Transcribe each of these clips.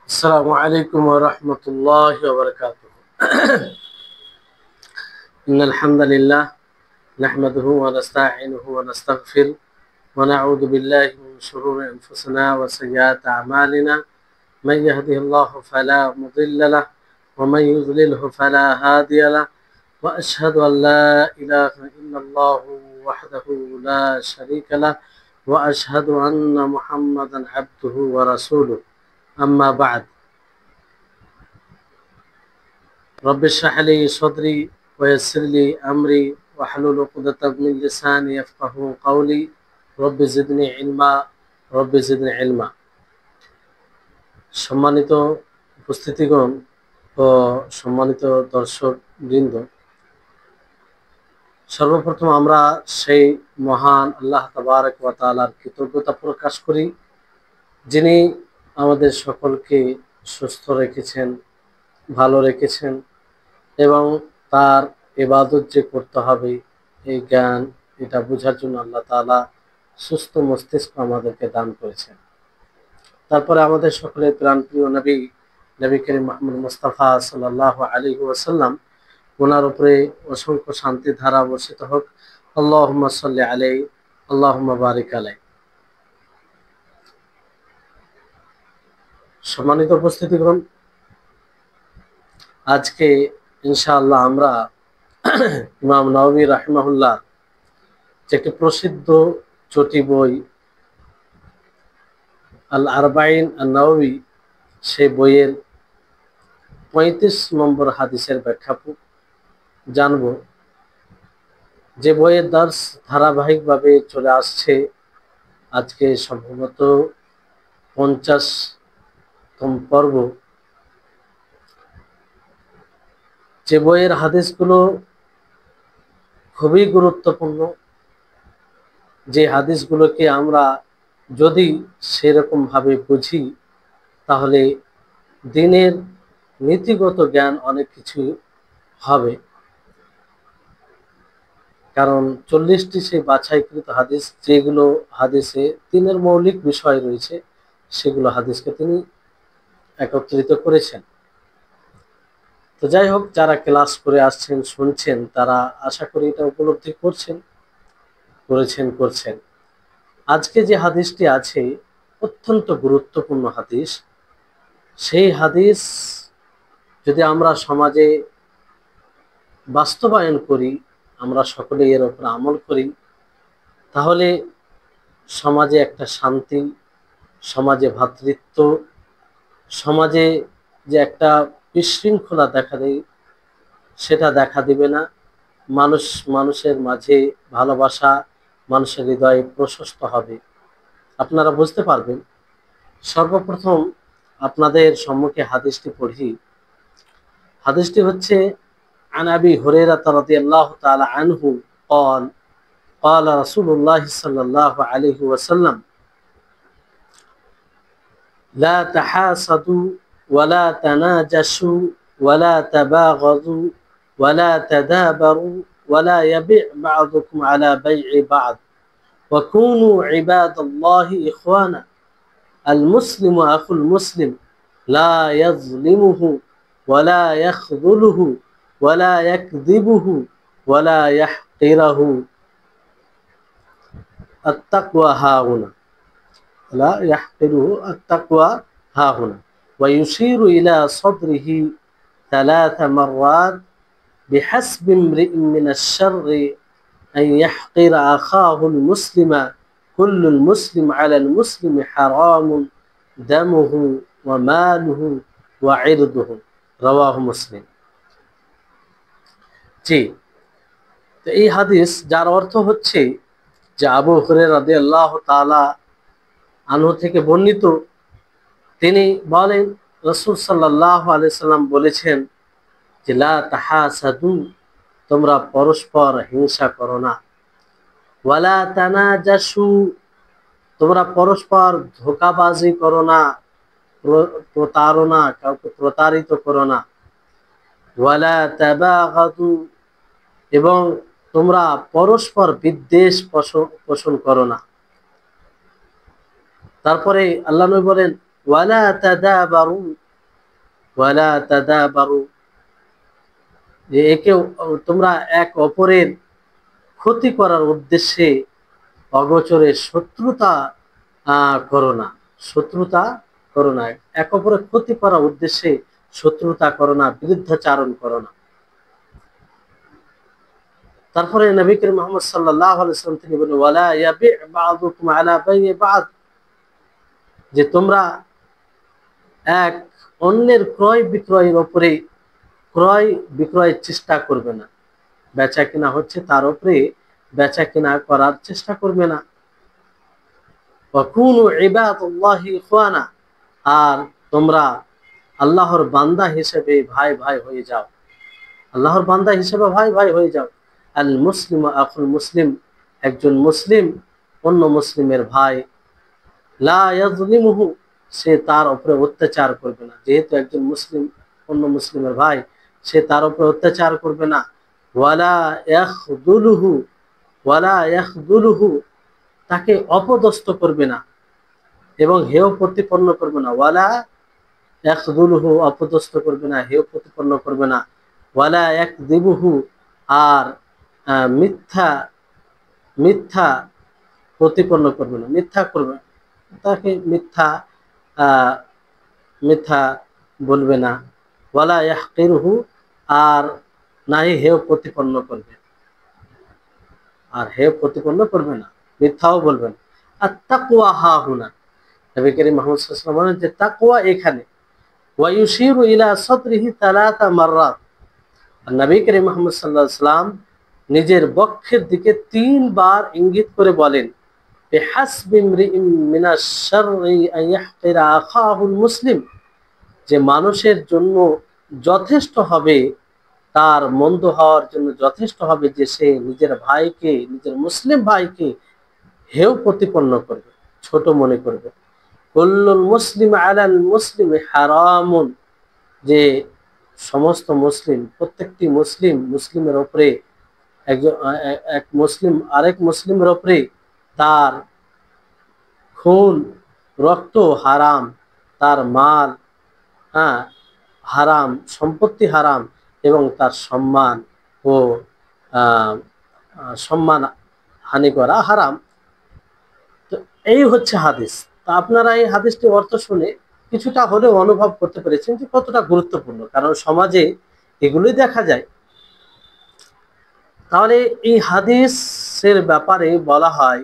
السلام عليكم ورحمة الله وبركاته. إن الحمد لله نحمده ونستعينه ونستغفر ونعوذ بالله من شرور أنفسنا وسيئات أعمالنا. من يهده الله فلا مضل له ومن يضلله فلا هادي له، وأشهد أن لا إله إلا الله وحده لا شريك له، وأشهد أن محمدا عبده ورسوله. أما بعد، رب اشرح لي صدري ويسر لي أمري واحلل عقدة من لساني يفقهوا قولي. رب زدني علما رب زدني علما। সম্মানিত উপস্থিতিগণ ও সম্মানিত দর্শক বৃন্দ, সর্বপ্রথম আমরা সেই মহান আল্লাহ তাবারক ওয়া তাআলার কৃতজ্ঞতা প্রকাশ করি, যিনি আমাদের সকলকে সুস্থ রেখেছেন, ভালো রেখেছেন এবং তার ইবাদত যে করতে হবে এই জ্ঞান এটা বোঝার জন্য আল্লাহ তাআলা সুস্থ মস্তিষ্ক আমাদেরকে দান করেছেন। তারপরে আমাদের সকলের প্রাণপ্রিয় নবী করিম মুহাম্মদ মুস্তাফা সাল্লাল্লাহু আলাইহি ওয়াসাল্লাম, ওনার উপরে অসংখ্য শান্তির ধারা বর্ষিত হোক। আল্লাহুম্মা সাল্লি আলাইহি আল্লাহুম্মা বারিক আলাইহি। সম্মানিত উপস্থিতিগণ, আজকে ইনশাআল্লাহ আমরা ইমাম নাওয়াবী রাহিমাহুল্লাহ যে একটি প্রসিদ্ধ চটি বই আল আরবাইন আন নাওয়াবী, সেই বইয়ের ৩৫ নম্বর হাদিসের ব্যাখ্যা জানব। যে বইয়ের দর্স ধারাবাহিকভাবে চলে আসছে, আজকে সম্ভবত ৫০তম পর্ব। যে বইয়ের হাদিসগুলো খুবই গুরুত্বপূর্ণ, যে হাদিসগুলোকে আমরা যদি সেরকম ভাবে বুঝি তাহলে দিনের নীতিগত জ্ঞান অনেক কিছু হবে। কারণ ৪০টি সেই বাছাইকৃত হাদিস, যেগুলো হাদিসে দিনের মৌলিক বিষয় রয়েছে, সেগুলো হাদিসকে তিনি একত্রিত করেছেন। তো যাই হোক, যারা ক্লাস করে আসছেন, শুনছেন, তারা আশা করি এটা উপলব্ধি করছেন। আজকে যে হাদিসটি আছে অত্যন্ত গুরুত্বপূর্ণ হাদিস। সেই হাদিস যদি আমরা সমাজে বাস্তবায়ন করি, আমরা সকলে এর উপর আমল করি, তাহলে সমাজে একটা শান্তি, সমাজে ভ্রাতৃত্ব, সমাজে যে একটা বিশৃঙ্খলা দেখা দেয় সেটা দেখা দিবে না। মানুষের মাঝে ভালোবাসা, মানুষের হৃদয়ে প্রশস্ত হবে। আপনারা বুঝতে পারবেন। সর্বপ্রথম আপনাদের সম্মুখে হাদিসটি পড়ি। হাদিসটি হচ্ছে عن أبي هريرة رضي الله تعالى عنه قال قال رسول الله صلى الله عليه وسلم لا تحاسدوا ولا تناجشوا ولا تباغضوا ولا تدابروا ولا يبيع بعضكم على بيع بعض وكونوا عباد الله إخوانا المسلم أخو المسلم لا يظلمه ولا يخذله ولا يكذبه ولا يحقره التقوى هاهنا لا يحقره التقوى هاهنا ويشير إلى صدره 3 مرات بحسب امرئ من الشر أن يحقر أخاه المسلم كل المسلم على المسلم حرام دمه وماله وعرضه رواه مسلم। জি, তো এই হাদিস যার অর্থ হচ্ছে যে আবু হুরায়রা রাদিয়াল্লাহু তাআলা আনহু থেকে বর্ণিত, তিনি বলেন রাসূল সাল্লাল্লাহু আলাইহি সাল্লাম বলেছেন যে লা তাহাসাদু, তোমরা পরস্পর হিংসা করো না। ওয়ালা তানাজাসু, তোমরা পরস্পর ধোঁকাবাজি করো না, প্রতারণা, কাউকে প্রতারিত করো না। ওয়ালা তাবাগাদু, এবং তোমরা পরস্পর বিদ্বেষ পোষণ করো না। তারপরে আল্লাহ নবী বলেন ওয়ালা তাদাবারু, ওয়ালা তাদাবারু, যে তোমরা এক অপরের ক্ষতি করার উদ্দেশ্যে অগোচরে শত্রুতা করো না, শত্রুতা করো না, এক অপরের ক্ষতি করার উদ্দেশ্যে শত্রুতা করো না, বিরুদ্ধাচারণ করো না। তারপরে নবী করিম মুহাম্মদ সাল্লাল্লাহু আলাইহি ওয়াসাল্লাম তিনি বলেন, ওয়ালা ইয়াবি বা'দুকুম আলা বাই'i বা'দ, যে তোমরা এক অন্যের ক্রয় বিক্রয়ের উপরে ক্রয় বিক্রয়ের চেষ্টা করবে না, বেচা কিনা হচ্ছে তার উপরে বেচা কিনা করার চেষ্টা করবে না। ওয়াকুনু ইবাদাল্লাহি ইখওয়ানা, আর তোমরা আল্লাহর বান্দা হিসেবে ভাই ভাই হয়ে যাও, আল্লাহর বান্দা হিসেবে ভাই ভাই হয়ে যাও। আল মুসলিম আখুল মুসলিম, একজন মুসলিম অন্য মুসলিমের ভাই, লা ইয়াজলিমুহু, সে তার উপরে অত্যাচার করবে না, যেহেতু একজন মুসলিম অন্য মুসলিমের ভাই, সে তার উপরে অত্যাচার করবে না। ওয়ালা ইয়াখযুলুহু, ওয়ালা ইয়াখযুলুহু, তাকে অপদস্থ করবে না এবং হেয় প্রতিপন্ন করবে না। ওয়ালা ইয়াখযুলুহু, অপদস্থ করবে না, হেয় প্রতিপন্ন করবে না। ওয়ালা ইয়াকযিবুহু, আর মিথ্যা মিথ্যা প্রতিপন্ন করবে না, মিথ্যা করবে, তাকে মিথ্যা মিথ্যা বলবে না। ওয়ালা ইয়াহকিরুহু, আর নাই হেয় প্রতিপন্ন করবে, আর হেয় প্রতিপন্ন করবে না, মিথ্যাও বলবে না। আর তাকওয়া হাহুনা, নবী করিম মুহাম্মদ সাল্লাল্লাহু আলাইহি ওয়াসাল্লাম বলেন যে তাকওয়া এখানে। ওয়া ইউশিরু ইলা সাদরিহি সালাসা মাররাত, আর নবী করিম মুহাম্মদ সাল্লাল্লাহু আলাইহি ওয়াসাল্লাম নিজের বক্ষের দিকে 3 বার ইঙ্গিত করে বলেন, বিহাসবি ইমরিইম মিনাশ শাররি আন ইয়াহকিরা আখাহুল মুসলিম, যে মানুষের জন্য যথেষ্ট হবে, তার মন্দ হওয়ার জন্য যথেষ্ট হবে যে সে নিজের ভাইকে, নিজের মুসলিম ভাইকে হেয় প্রতিপন্ন করবে, ছোট মনে করবে। কুল্লুল মুসলিম আলাল মুসলিম হারামুন, যে সমস্ত মুসলিম, প্রত্যেকটি মুসলিম মুসলিমের উপরে, এক মুসলিম আরেক মুসলিমের উপরে তার খুন রক্ত হারাম, তার মাল হারাম, সম্পত্তি হারাম, এবং তার সম্মান ও সম্মান হানি করা হারাম। তো এই হচ্ছে হাদিস। তো আপনারা এই হাদিসটি অর্থ শুনে কিছুটা হলেও অনুভব করতে পেরেছেন যে কতটা গুরুত্বপূর্ণ, কারণ সমাজে এগুলোই দেখা যায়। তাহলে এই হাদিসের ব্যাপারে বলা হয়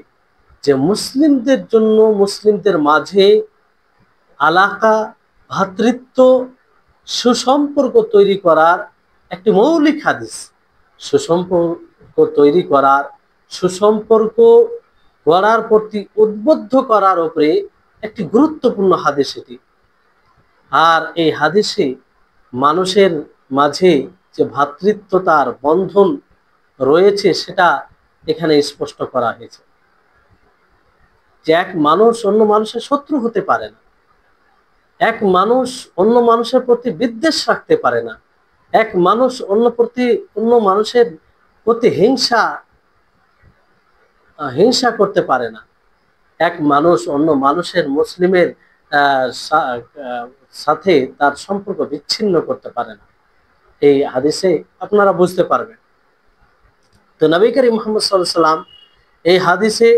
যে মুসলিমদের জন্য, মুসলিমদের মাঝে আলাকা, ভ্রাতৃত্ব, সুসম্পর্ক তৈরি করার একটি মৌলিক হাদিস, সুসম্পর্ক তৈরি করার, সুসম্পর্ক গড়ার প্রতি উদ্বুদ্ধ করার উপরে একটি গুরুত্বপূর্ণ হাদিস এটি। আর এই হাদিসে মানুষের মাঝে যে ভ্রাতৃত্বতার বন্ধন রয়েছে সেটা এখানে স্পষ্ট করা হয়েছে, যে এক মানুষ অন্য মানুষের শত্রু হতে পারে না, এক মানুষ অন্য মানুষের প্রতি বিদ্বেষ রাখতে পারে না, এক মানুষ অন্য মানুষের প্রতি হিংসা করতে পারে না, এক মানুষ অন্য মানুষের মুসলিমের সাথে তার সম্পর্ক বিচ্ছিন্ন করতে পারে না। এই হাদিসে আপনারা বুঝতে পারবেন। তো নবী করিম মুহাম্মদ সাল্লাল্লাহু আলাইহি ওয়াসাল্লাম এই হাদিসে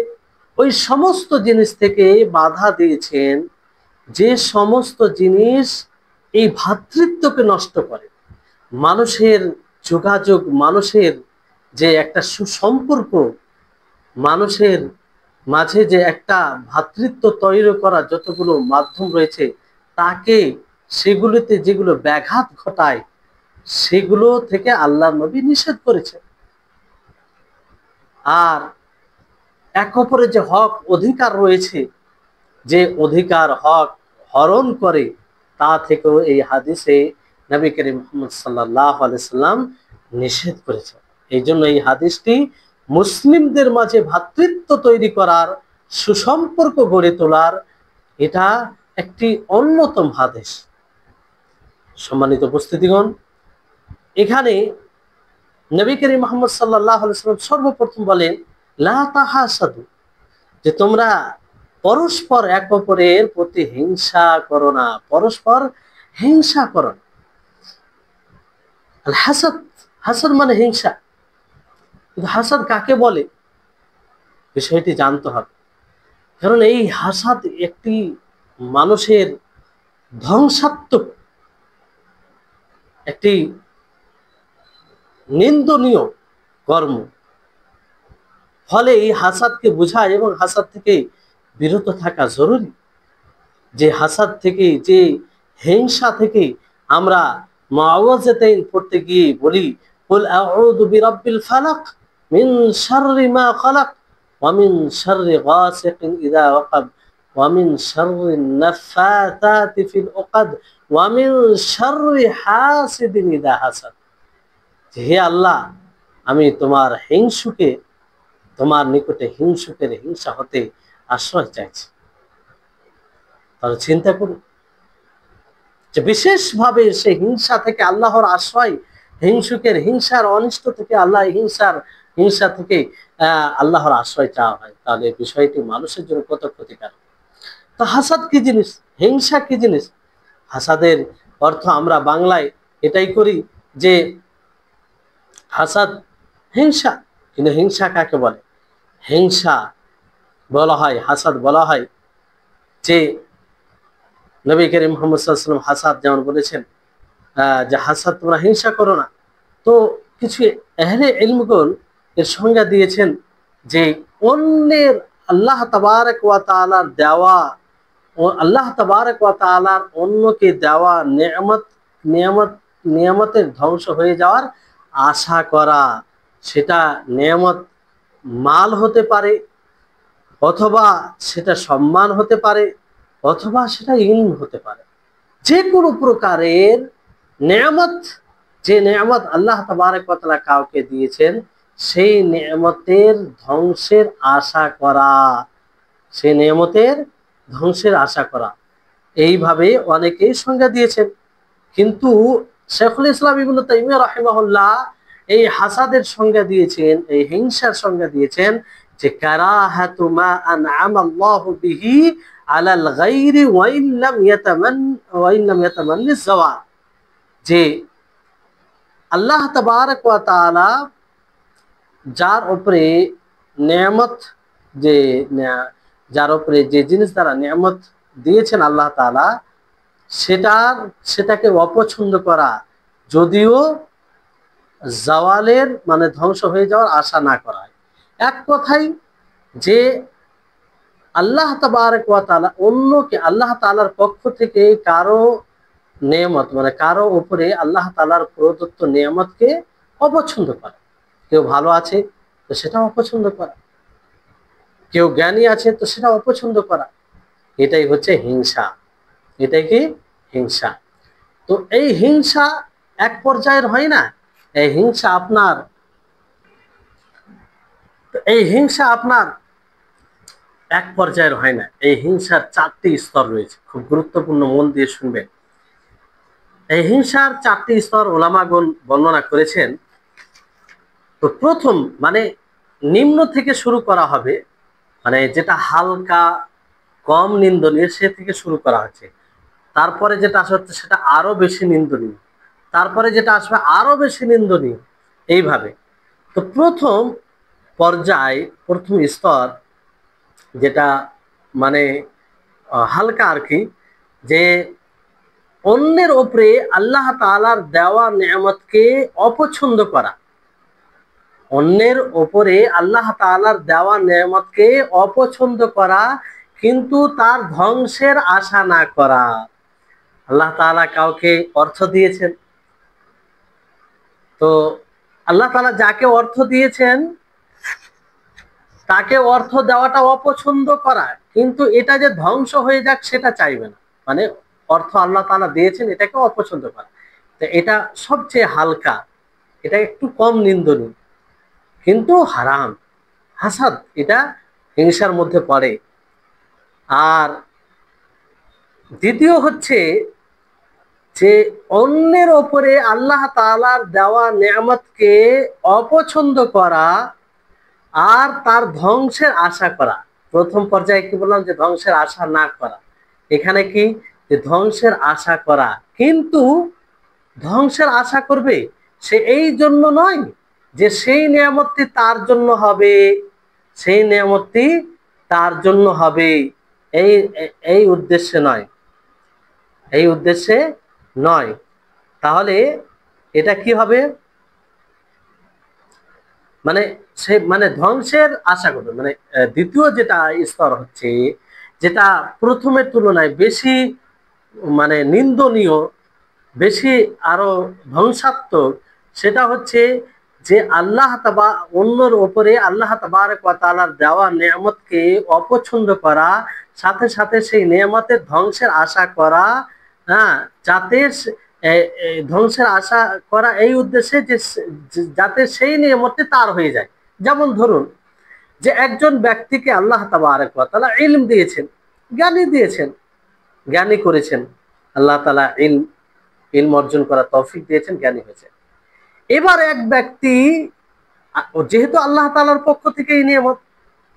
ওই সমস্ত জিনিস থেকে বাধা দিয়েছেন যে সমস্ত জিনিস এই ভ্রাতৃত্বকে নষ্ট করে, মানুষের যোগাযোগ, মানুষের যে একটা সুসম্পর্ক, মানুষের মাঝে যে একটা ভ্রাতৃত্ব তৈরি করার যতগুলো মাধ্যম রয়েছে, তাকে সেগুলোতে যেগুলো ব্যাঘাত ঘটায় সেগুলো থেকে আল্লাহর নবী নিষেধ করেছে। আর এক অপরের যে হক অধিকার রয়েছে, যে অধিকার হক হরণ করে, তা থেকেও এই হাদিসে নবী করিম মুহাম্মদ সাল্লাল্লাহু আলাইহি সাল্লাম নিষেধ করেছে। এই জন্য এই হাদিসটি মুসলিমদের মাঝে ভ্রাতৃত্ব তৈরি করার, সুসম্পর্ক গড়ে তোলার এটা একটি অন্যতম হাদিস। সম্মানিত উপস্থিতিগণ, এখানে নবী করিম মুহাম্মদ সাল্লাল্লাহু আলাইহি সাল্লাম সর্বপ্রথম বলেন লা তাহাসাদু, যে তোমরা পরস্পর এক অপরের প্রতি হিংসা করো না, পরস্পর হিংসা করো না। আল হাসাদ, হাসাদ মানে হিংসা। কিন্তু হাসাদ কাকে বলে বিষয়টি জানতে হবে, কারণ এই হাসাদ একটি মানুষের ধ্বংসাত্মক, একটি নিন্দনীয় কর্ম। ফলে এই হাসাদকে বোঝায় এবং হাসাদ থেকে বিরত থাকা জরুরি। যে হাসাদ থেকে, যে হিংসা থেকে আমরা মুআওয়াযাতাইন পড়তে গিয়ে বলি, কুল আউযু বিরাব্বিল ফালাক মিন শাররি মা খালাক ওয়া মিন শাররি গাসিকিন ইযা ওয়াকাব ওয়া মিন শাররি নাফাসাতি ফিল উকাদ ওয়া মিন শাররি হাসিদিন ইযা হাসাদ। হে আল্লাহ, আমি তোমার হিংসুকে, তোমার নিকটে হিংসুকের হিংসা হতে আশ্রয় চাইছি। তাহলে চিন্তা করুন যে বিশেষভাবে সে হিংসা থেকে আল্লাহর আশ্রয়, হিংসুকের হিংসার অনিষ্ট থেকে হিংসা থেকে আল্লাহর আশ্রয় চাওয়া হয়, তাহলে বিষয়টি মানুষের জন্য কত ক্ষতিকারক। তো হাসাদ কি জিনিস, হিংসা কি জিনিস? হাসাদের অর্থ আমরা বাংলায় এটাই করি যে হাসাদ হিংসা, কিন্তু হিংসা কাকে বলে? হিংসা বলা হয়, হাসাদ বলা হয় যে নবী করিম মুহাম্মদ সাল্লাল্লাহু আলাইহি ওয়াসাল্লাম হাসাদ যেমন বলেছেন যে হাসাদ তোমরা হিংসা করো না। তো কিছু আহলে ইলমগণ এর সংজ্ঞা দিয়েছেন যে অন্যের আল্লাহ তাবারক ওয়া তাআলার দেওয়া, ও আল্লাহ তাবারক ওয়া তাআলার অন্যকে দেওয়া নিয়ামতের ধ্বংস হয়ে যাওয়ার আশা করা। সেটা নিয়ামত মাল হতে পারে, অথবা সেটা সম্মান হতে পারে, অথবা সেটা ইলম হতে পারে। যে কোনো প্রকারের নিয়ামত, যে নিয়ামত আল্লাহ তাবারক ওয়া তাআলা কাউকে দিয়েছেন, সেই নিয়ামতের ধ্বংসের আশা করা, সেই নিয়ামতের ধ্বংসের আশা করা, এইভাবে অনেকেই সংজ্ঞা দিয়েছেন। কিন্তু শেখুল ইসলাম ইবনে তাইমিয়া রাহিমাহুল্লাহ এই হাসাদের সংজ্ঞা দিয়েছেন, এই হিংসার সংজ্ঞা দিয়েছেন যে কারাহাতু মা আনআমাল্লাহু বিহি আলাল গায়রি ওয়া ইল্লাম ইয়াতামান্না যাওয়াল। যে আল্লাহ তাবারক ওয়া তাআলা যার উপরে নিয়ামত, যে যার উপরে যে জিনিস দ্বারা নিয়ামত দিয়েছেন আল্লাহ তাআলা, সেটাকে অপছন্দ করা, যদিও জাওয়ালের মানে ধ্বংস হয়ে যাওয়ার আশা না করা। এক কথাই যে আল্লাহ তাবারক ওয়া তাআলা অন্যকে, আল্লাহ তাআলার পক্ষ থেকে কারো নিয়ামত মানে কারো উপরে আল্লাহ তাআলার প্রদত্ত নিয়ামতকে অপছন্দ করা। কেউ ভালো আছে তো সেটা অপছন্দ করা, কেউ জ্ঞানী আছে তো সেটা অপছন্দ করা, এটাই হচ্ছে হিংসা। এটাই কি? হিংসা। তো এই হিংসা এক পর্যায়ের হয় না, এই হিংসা আপনার এক পর্যায়ের হয় না। এই হিংসার 4টি স্তর রয়েছে, খুব গুরুত্বপূর্ণ, মন দিয়ে শুনবেন। এই হিংসার 4টি স্তর উলামাগণ বর্ণনা করেছেন। তো প্রথম মানে নিম্ন থেকে শুরু করা হবে, মানে যেটা হালকা কম নিন্দনীয় সে থেকে শুরু করা হচ্ছে। তারপরে যেটা আসবে সেটা আরো বেশি নিন্দনীয়, তারপরে যেটা আসবে আরো বেশি নিন্দনীয়, এইভাবে। তো প্রথম পর্যায়, প্রথম স্তর যেটা মানে হালকা আর কি, যে অন্যের উপরে আল্লাহ তাআলার দেওয়া নিয়ামতকে অপছন্দ করা, অন্যের উপরে আল্লাহ তাআলার দেওয়া নিয়ামতকে অপছন্দ করা, কিন্তু তার ধ্বংসের আশা না করা। আল্লাহ তাআলা কাউকে অর্থ দিয়েছেন, তো আল্লাহ তাআলা যাকে অর্থ দিয়েছেন তাকে অর্থ দেওয়াটা অপছন্দ করা, কিন্তু এটা যে ধ্বংস হয়ে যাক সেটা চাইবে না। মানে অর্থ আল্লাহ তাআলা দিয়েছেন, এটাকে অপছন্দ করা, তো এটা সবচেয়ে হালকা, এটা একটু কম নিন্দনীয়, কিন্তু হারাম। হাসাদ এটা হিংসার মধ্যে পড়ে। আর দ্বিতীয় হচ্ছে যে অন্যের ওপরে আল্লাহ তাআলার দেওয়া নিয়ামতকে অপছন্দ করা আর তার ধ্বংসের আশা করা। প্রথম পর্যায়ে কি বললাম যে ধ্বংসের আশা না করা, এখানে কি যে ধ্বংসের আশা করা, কিন্তু ধ্বংসের আশা করবে সে এই জন্য নয় যে সেই নিয়ামতটি তার জন্য হবে, সেই নিয়ামতটি তার জন্য হবে, এই এই উদ্দেশ্যে নয়, এই উদ্দেশ্যে নয়। তাহলে এটা কি হবে, মানে সে মানে ধ্বংসের আশা করবে, মানে দ্বিতীয় যেটা স্তর হচ্ছে, যেটা প্রথমের তুলনায় বেশি মানে নিন্দনীয়, বেশি আরো ধ্বংসাত্মক, সেটা হচ্ছে যে আল্লাহ তাবা অন্যর ওপরে আল্লাহ তাবারক ওয়া তাআলার দেওয়া নিয়ামতকে অপছন্দ করা, সাথে সাথে সেই নিয়ামতের ধ্বংসের আশা করা, হ্যাঁ, যাতে ধ্বংসের আশা করা এই উদ্দেশ্যে যে যাতে সেই নিয়ামতটি তার হয়ে যায়। যেমন ধরুন যে একজন ব্যক্তিকে আল্লাহ তাবারক ওয়া তাআলা ইলম দিয়েছেন, জ্ঞানী দিয়েছেন, জ্ঞানী করেছেন, আল্লাহ তাআলা ইলম অর্জন করার তৌফিক দিয়েছেন, জ্ঞানী হয়েছে। এবার এক ব্যক্তি, যেহেতু আল্লাহ তাআলার পক্ষ থেকে এই নিয়ামত,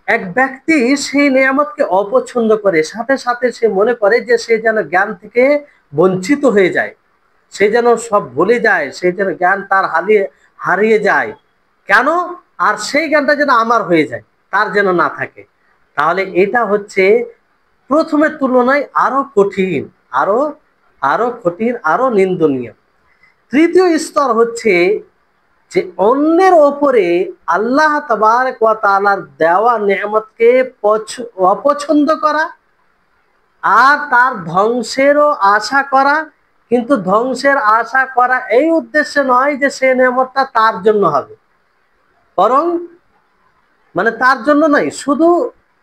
এক ব্যক্তি সেই নিয়ামতকে অপছন্দ করে, সাথে সাথে সে মনে করে যে সে যেন জ্ঞান থেকে বঞ্চিত হয়ে যায়, সে যেন সব ভুলে যায়, সে যেন জ্ঞান তার হারিয়ে যায়, কেন, আর সেই জ্ঞানটা যেন আমার হয়ে যায়, তার যেন না থাকে। তাহলে এটা হচ্ছে প্রথমের তুলনায় আরো কঠিন, আরো আরো কঠিন, আরো নিন্দনীয়। তৃতীয় স্তর হচ্ছে যে অন্যের ওপরে আল্লাহ তাবারক ওয়া তাআলার দেওয়া নিয়ামতকে অপছন্দ করা আর তার ধ্বংসেরও আশা করা, কিন্তু ধ্বংসের আশা করা এই উদ্দেশ্যে নয় যে সে নিয়ামতটা তার জন্য হবে, বরং মানে তার জন্য নয়, শুধু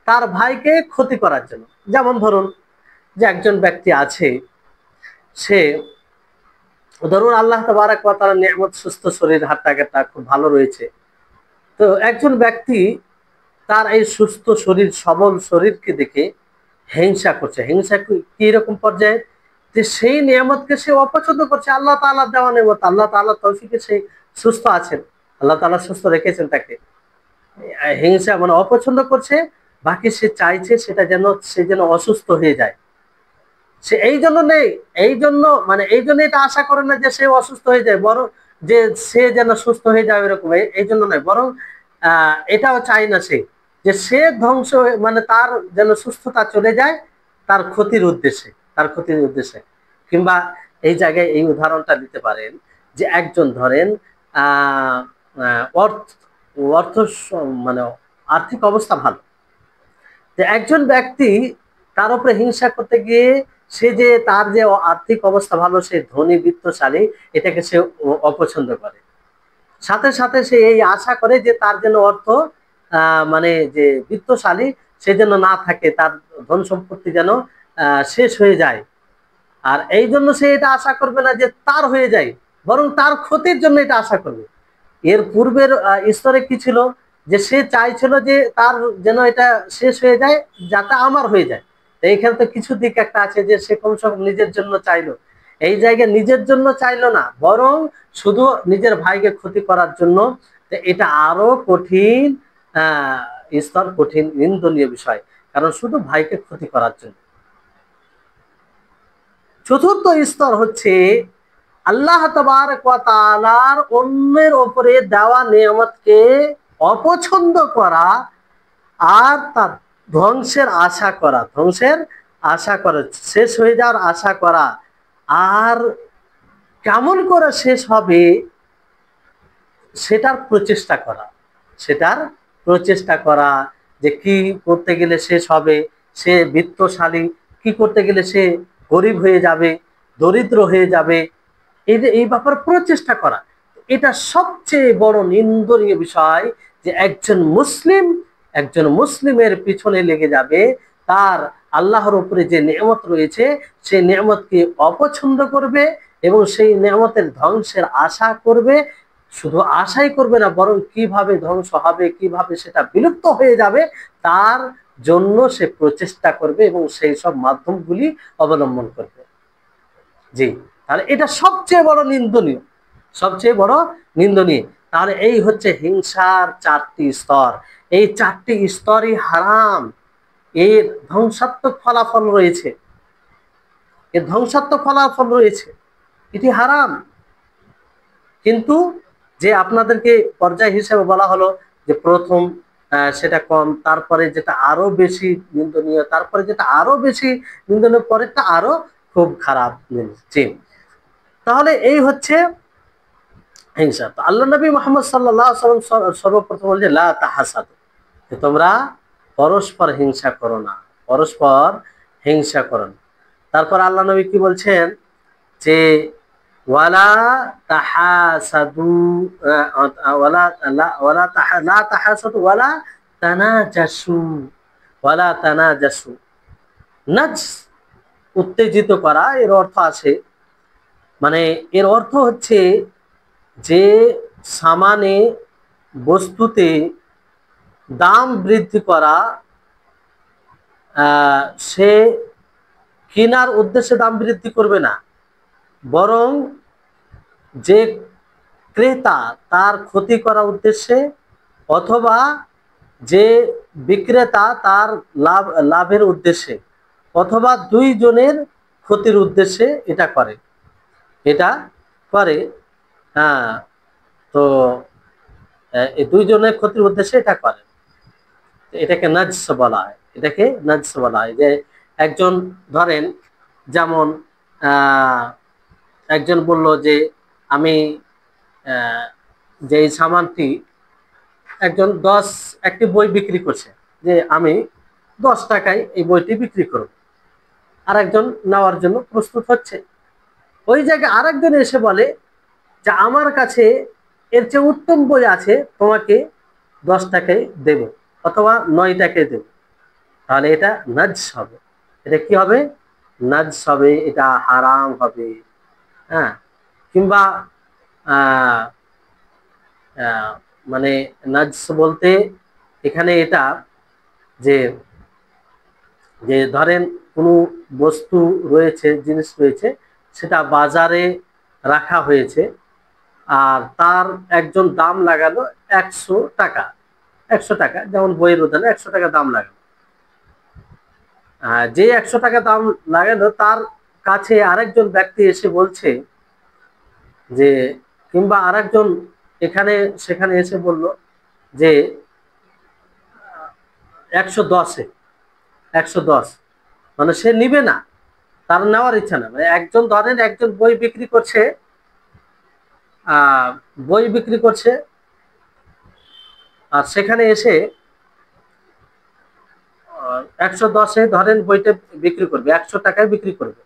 তার ভাইকে ক্ষতি করার জন্য। যেমন ধরুন যে একজন ব্যক্তি আছে, সে ধরুন আল্লাহ তাবারক ওয়া তাআলার নিয়ামত সুস্থ শরীর, হাট্টাকাটা খুব ভালো রয়েছে, তো একজন ব্যক্তি তার এই সুস্থ শরীর, সবল শরীরকে দেখে হিংসা করছে। হিংসা কি রকম পর্যায়ে, যে সেই নিয়ামতকে সে অপছন্দ করছে, আল্লাহ তাআলা দেওয়া নিয়ামত, আল্লাহ তাআলা তৌফিকে সে সুস্থ আছেন, আল্লাহ তাআলা সুস্থ রেখেছেন তাকে, হিংসা মানে অপছন্দ করছে, বাকি সে চাইছে সেটা যেন সে যেন অসুস্থ হয়ে যায়। সে এই জন্য নেই, এই জন্য মানে এই জন্য এটা আশা করে না যে সে অসুস্থ হয়ে যায়, বরং যে সে যেন সুস্থ হয়ে যায় এরকম, এই জন্য নয়, বরং এটাও চায় না সে যে সে ধ্বংস মানে তার যেন সুস্থতা চলে যায়, তার ক্ষতির উদ্দেশ্যে, তার ক্ষতির উদ্দেশ্যে। কিংবা এই জায়গায় এই উদাহরণটা দিতে পারেন যে একজন ধরেন আহ অর্থ অর্থ মানে আর্থিক অবস্থা ভালো, যে একজন ব্যক্তি তার উপরে হিংসা করতে গিয়ে সে যে তার যে আর্থিক অবস্থা ভালো, সে ধনী বিত্তশালী, এটাকে সে অপছন্দ করে, সাথে সাথে সে এই আশা করে যে তার যেন অর্থ মানে যে বিত্তশালী সে যেন না থাকে, তার ধন সম্পত্তি যেন শেষ হয়ে যায়। আর এই জন্য সে এটা আশা করবে না যে তার হয়ে যায়, বরং তার ক্ষতির জন্য এটা আশা করবে। এর পূর্বের স্তরে কি ছিল, যে সে চাইছিল যে তার যেন এটা শেষ হয়ে যায়, যাতে আমার হয়ে যায়। এইখানে তো কিছু দিক একটা আছে যে সে কমসে কম নিজের জন্য চাইলো, এই জায়গায় নিজের জন্য চাইলো না, বরং শুধু নিজের ভাইকে ক্ষতি করার জন্য। এটা আরো কঠিন স্তর, কঠিন নিন্দনীয় বিষয়, কারণ শুধু ভাইকে ক্ষতি করার জন্য। চতুর্থ স্তর হচ্ছে আল্লাহ তাবারক ওয়া তাআলার অন্যের উপরে দেওয়া নিয়ামতকে অপছন্দ করা আর তার ধ্বংসের আশা করা, ধ্বংসের আশা করা, শেষ হয়ে যাওয়ার আশা করা। আর কেমন করে শেষ হবে সেটার প্রচেষ্টা করা, সেটার প্রচেষ্টা করা, যে কি করতে গেলে শেষ হবে, সে বিত্তশালী, কি করতে গেলে সে গরিব হয়ে যাবে, দরিদ্র হয়ে যাবে, এই যে এই ব্যাপারে প্রচেষ্টা করা। এটা সবচেয়ে বড় নিন্দনীয় বিষয়, যে একজন মুসলিম, একজন মুসলিমের পিছনে লেগে যাবে, তার আল্লাহর উপরে যে নিয়ামত রয়েছে সেই নিয়ামতকে অপছন্দ করবে এবং সেই নিয়ামতের ধ্বংসের আশা করবে। শুধু আশাই করবে না, বরং কিভাবে ধ্বংস হবে, কিভাবে সেটা বিলুপ্ত হয়ে যাবে তার জন্য সে প্রচেষ্টা করবে এবং সেই সব মাধ্যমগুলি অবলম্বন করবে। জি, তাহলে এটা সবচেয়ে বড় নিন্দনীয়, সবচেয়ে বড় নিন্দনীয়। তাহলে এই হচ্ছে হিংসার চারটি স্তর, এই চারটি স্তরই হারাম, এর ধ্বংসাত্মক ফলাফল রয়েছে, এর ধ্বংসাত্মক ফলাফল রয়েছে, এটি হারাম। কিন্তু যে আপনাদেরকে পর্যায় হিসেবে বলা হলো যে প্রথম সেটা কম, তারপরে যেটা আরো বেশি নিন্দনীয়, তারপরে যেটা আরো বেশি নিন্দনীয়, পরেরটা আরো খুব খারাপ জিনিস। জি, তাহলে এই হচ্ছে হিংসা। তো আল্লাহ নবী মুহাম্মদ সাল্লাল্লাহু আলাইহি ওয়াসাল্লাম সর্বপ্রথম বলছে লা তাহাসাদু, যে তোমরা পরস্পর হিংসা করো না, পরস্পর হিংসা করো না। তারপর আল্লাহ নবী কি বলছেন যে ওয়ালা তাহাসাদু, ওয়ালা ওয়ালা লা তাহাসাদু ওয়ালা তানাজাসু, ওয়ালা তানাজাসু। নাজ উত্তেজিত করা এর অর্থ আছে, মানে এর অর্থ হচ্ছে যে সামানে বস্তুতে দাম বৃদ্ধি করা, সে কেনার উদ্দেশ্যে দাম বৃদ্ধি করবে না, বরং যে ক্রেতা তার ক্ষতি করার উদ্দেশ্যে, অথবা যে বিক্রেতা তার লাভের উদ্দেশ্যে, অথবা দুইজনের ক্ষতির উদ্দেশ্যে এটা করে, এটা করে। হ্যাঁ, তো এই দুইজনের ক্ষতির উদ্দেশ্যে এটা করে, এটাকে নাজস বলা হয়, এটাকে নাজস বলা হয়। যে একজন ধরেন, যেমন একজন বলল যে আমি যে এই সামানটি, একজন একটি বই বিক্রি করছে, যে আমি 10 টাকায় এই বইটি বিক্রি করব, আর একজন নেওয়ার জন্য প্রস্তুত হচ্ছে। ওই জায়গায় আরেকজন এসে বলে যে আমার কাছে এর চেয়ে উত্তম বই আছে, তোমাকে 10 টাকায় দেব, অথবা 9 টাকায় দেব। তাহলে এটা নাজস হবে, এটা কি হবে? নাজস হবে, এটা হারাম হবে। হ্যাঁ, কিংবা আহ মানে নাজস বলতে এখানে এটা যে যে ধরেন কোনো বস্তু রয়েছে, জিনিস রয়েছে, সেটা বাজারে রাখা হয়েছে, আর তার একজন দাম লাগালো 100 টাকা, 100 টাকা, যেমন বইয়ের উদাহরণে 100 টাকা দাম লাগালো। যে 100 টাকা দাম লাগালো, তার কাছে আরেকজন ব্যক্তি এসে বলছে যে, কিংবা আরেকজন এখানে সেখানে এসে বলল যে 110-এ, 110, মানে সে নিবে না, তার নেওয়ার ইচ্ছা না। মানে একজন ধরেন একজন বই বিক্রি করছে, বই বিক্রি করছে, আর সেখানে এসে 110-এ ধরেন বইটা বিক্রি করবে, 100 টাকায় বিক্রি করবে,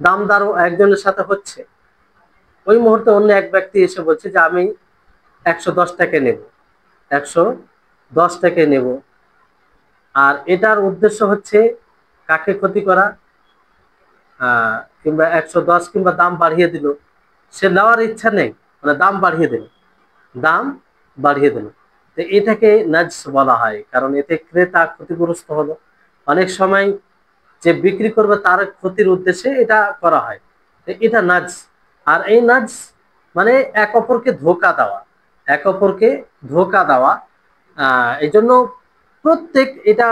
দামদারও একজনের সাথে হচ্ছে। ওই মুহূর্তে অন্য এক ব্যক্তি এসে বলছে যে আমি 110 টাকায় নেব, 110 টাকায় নেব। আর এটার উদ্দেশ্য হচ্ছে কাকে ক্ষতি করা, কিংবা 110 কিংবা দাম বাড়িয়ে দিল, সে নেওয়ার ইচ্ছা নেই, মানে দাম বাড়িয়ে দিল, দাম বাড়িয়ে দিল। তো এটাকে নাজস বলা হয়, কারণ এতে ক্রেতা ক্ষতিগ্রস্ত হলো। অনেক সময় যে বিক্রি করবে তার ক্ষতির উদ্দেশ্যে এটা করা হয়, এটা নাজ। আর এই নাজ মানে এক অপরকে ধোঁকা দেওয়া, এক অপরকে ধোঁকা দেওয়া। এই জন্য প্রত্যেক, এটা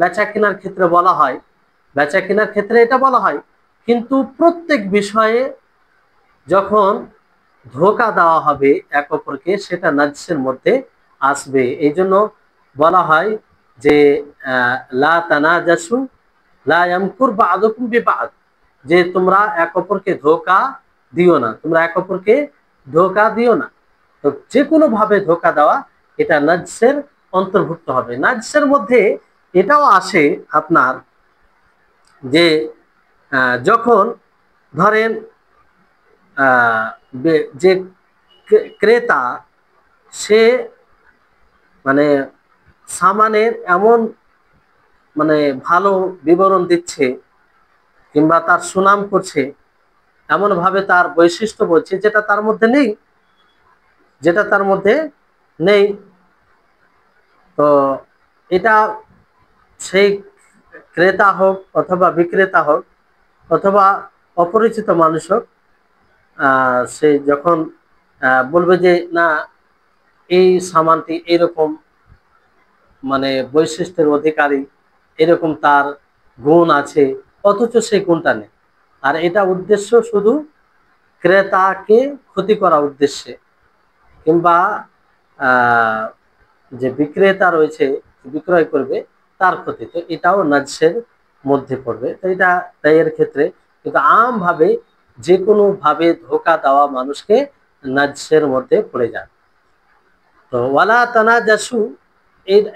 বেচা কেনার ক্ষেত্রে বলা হয়, বেচা কেনার ক্ষেত্রে এটা বলা হয়, কিন্তু প্রত্যেক বিষয়ে যখন ধোঁকা দেওয়া হবে এক অপরকে, সেটা নাজসের মধ্যে আসবে। এই জন্য বলা হয় যে লা তানাজাসু লা ইয়ামকুর বা'দুকুম বিবা'দ, যে তোমরা এক অপরকে ধোঁকা দিও না, তোমরা এক অপরকে ধোঁকা দিও না। তো যে কোনো ভাবে ধোঁকা দেওয়া এটা নাজসের অন্তর্ভুক্ত হবে। নাজসের মধ্যে এটাও আসে আপনার যে যখন ধরেন যে ক্রেতা, সে মানে সামানের এমন মানে ভালো বিবরণ দিচ্ছে, কিংবা তার সুনাম করছে, এমন ভাবে তার বৈশিষ্ট্য বলছে যেটা তার মধ্যে নেই, যেটা তার মধ্যে নেই। তো এটা সেই ক্রেতা হোক অথবা বিক্রেতা হোক অথবা অপরিচিত মানুষ হোক, সে যখন বলবে যে না এই সামানটি এরকম মানে বৈশিষ্ট্যের অধিকারী, এরকম তার গুণ আছে, অথচ সেই গুণটা নেই। আর এটা উদ্দেশ্য শুধু ক্রেতাকে ক্ষতি করা উদ্দেশ্যে, কিংবা যে বিক্রেতা রয়েছে, বিক্রয় করবে, তার ক্ষতি। তো এটাও নাজসের মধ্যে পড়বে। তো এটা ব্যয়ের ক্ষেত্রে, কিন্তু আমভাবে যে কোনো ভাবে ধোকা দেওয়া মানুষকে নাজসের মধ্যে পড়ে যায়। তো ওয়ালা তানাজাসু,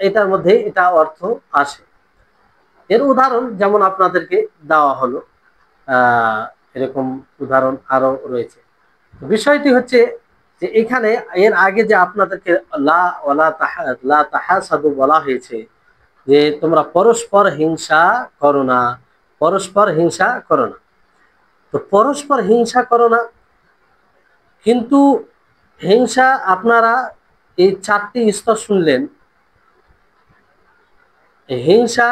এটার মধ্যে এটা অর্থ আসে। এর উদাহরণ যেমন আপনাদেরকে দেওয়া হলো, আহ এরকম উদাহরণ আরো রয়েছে। বিষয়টি হচ্ছে যে এখানে এর আগে যে আপনাদেরকে লা তাহাসাদু বলা হয়েছে, যে তোমরা পরস্পর হিংসা করো না, পরস্পর হিংসা করো না। তো পরস্পর হিংসা করো না, কিন্তু হিংসা আপনারা এই 4টি স্তর শুনলেন। হিংসা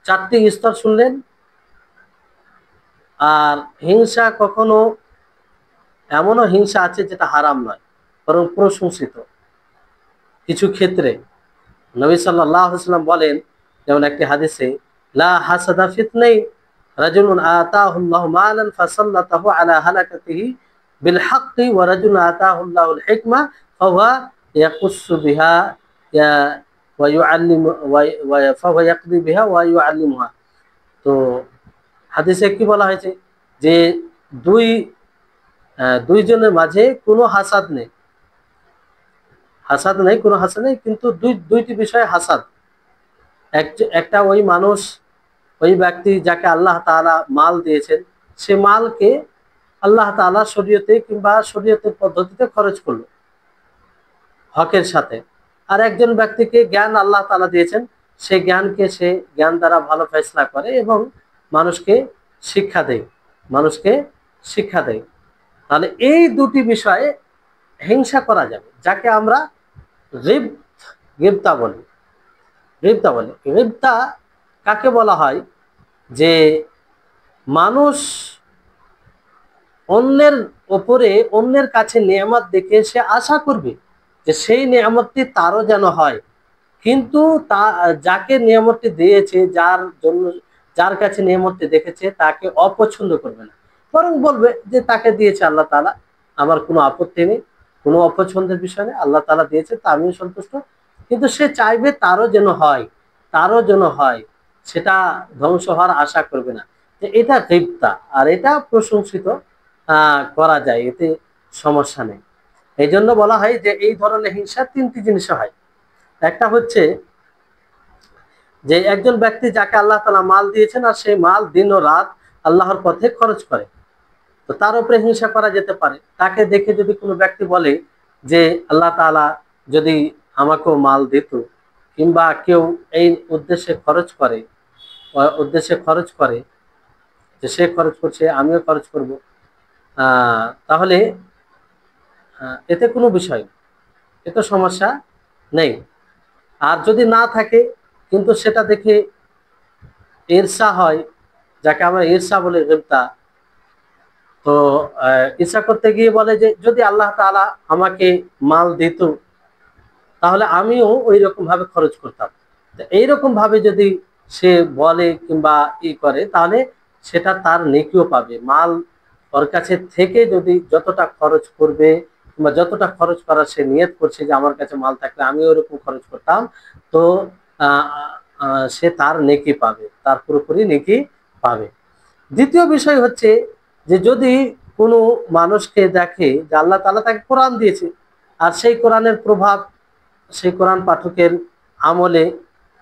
4টি স্তর শুনলেন। আর হিংসা কখনো এমনও হিংসা আছে যেটা হারাম নয়, বরং প্রশংসিত কিছু ক্ষেত্রে। নবী সাল্লাল্লাহু আলাইহি ওয়াসাল্লাম বলেন, যেমন একটি হাদিসে, লা হাসাদা ফিতনাইন, রাজুলুন আতাহুল্লাহু মালান ফাসাল্লাতাহু আলা হালাকাতিহি বিল হাক্কি, ওয়া রাজুলুন আতাহুল্লাহুল হিকমা ফাহুয়া ইয়াকুসসু বিহা ওয়া ইউআল্লিমু ফাহুয়া ইয়াকদি বিহা ওয়া ইউআল্লিমুহা। তো হাদিসে কি বলা হয়েছে, যে দুই দুইজনের মাঝে কোনো হাসাদ নেই, হাসাদ নেই, কোনো হাসাদ নেই, কিন্তু দুইটি বিষয়ে হাসাদ। একটা ওই মানুষ, ওই ব্যক্তি যাকে আল্লাহ তাআলা মাল দিয়েছেন, সে মালকে আল্লাহ তাআলা শরীয়তে কিংবা শরীয়তের পদ্ধতিতে খরচ করলো হকের সাথে। আর একজন ব্যক্তিকে জ্ঞান আল্লাহ তাআলা দিয়েছেন, সে জ্ঞানকে সে জ্ঞান দ্বারা ভালো ফয়সালা করে এবং মানুষকে শিক্ষা দেয়, মানুষকে শিক্ষা দেয়। তাহলে এই দুটি বিষয়ে হিংসা করা যাবে, যাকে আমরা গিবতা বলি। গিবতা কাকে বলা হয়, যে মানুষ অন্যের ওপরে, অন্যের কাছে নিয়ামত দেখে সে আশা করবে যে সেই নিয়ামতটি তারও যেন হয়, কিন্তু যাকে নিয়ামতটি দিয়েছে, যার জন্য, যার কাছে নিয়ামতটি দেখেছে, তাকে অপছন্দ করবে না, বরং বলবে যে তাকে দিয়েছে আল্লাহ তাআলা, আমার কোনো আপত্তি নেই, কোনো অপছন্দের বিষয় নেই, আল্লাহ তাআলা দিয়েছে তা আমিও সন্তুষ্ট। কিন্তু সে চাইবে তারও যেন হয়, তারও যেন হয়, সেটা ধ্বংস হওয়ার আশা করবে না। যে এটা গিবতা, আর এটা প্রশংসিত করা যায়, এতে সমস্যা নেই। এই জন্য বলা হয় যে এই ধরনের হিংসা 3টি জিনিসে হয়। একটা হচ্ছে যে একজন ব্যক্তি যাকে আল্লাহ তাআলা মাল দিয়েছেন, আর সেই মাল দিন ও রাত আল্লাহর পথে খরচ করে, তো তার উপরে হিংসা করা যেতে পারে। তাকে দেখে যদি কোনো ব্যক্তি বলে যে আল্লাহ তাআলা যদি আমাকেও মাল দিত, কিংবা কেউ এই উদ্দেশ্যে খরচ করে, যে সে খরচ করছে আমিও খরচ করব, তাহলে এতে কোনো বিষয়, এতে সমস্যা নেই। আর যদি না থাকে, কিন্তু সেটা দেখে ঈর্ষা হয়, যাকে আমরা ঈর্ষা বলি, গিবতা, তো ঈর্ষা করতে গিয়ে বলে যে যদি আল্লাহ তাআলা আমাকে মাল দিত, তাহলে আমিও ওই রকম ভাবে খরচ করতাম। এইরকম ভাবে যদি সে বলে কিংবা করে, তাহলে সেটা তার নেকিও পাবে। মাল ওর কাছে থেকে যদি যতটা খরচ করবে, কিংবা যতটা খরচ করার সে নিয়ত করছে যে আমার কাছে মাল থাকলে আমি ওরকম খরচ করতাম, তো সে তার নেকি পাবে, তার পুরোপুরি নেকি পাবে। দ্বিতীয় বিষয় হচ্ছে যে যদি কোনো মানুষকে দেখে যে আল্লাহ তাআলা তাকে কোরআন দিয়েছে, আর সেই কোরআনের প্রভাব সেই কোরআন পাঠকের আমলে,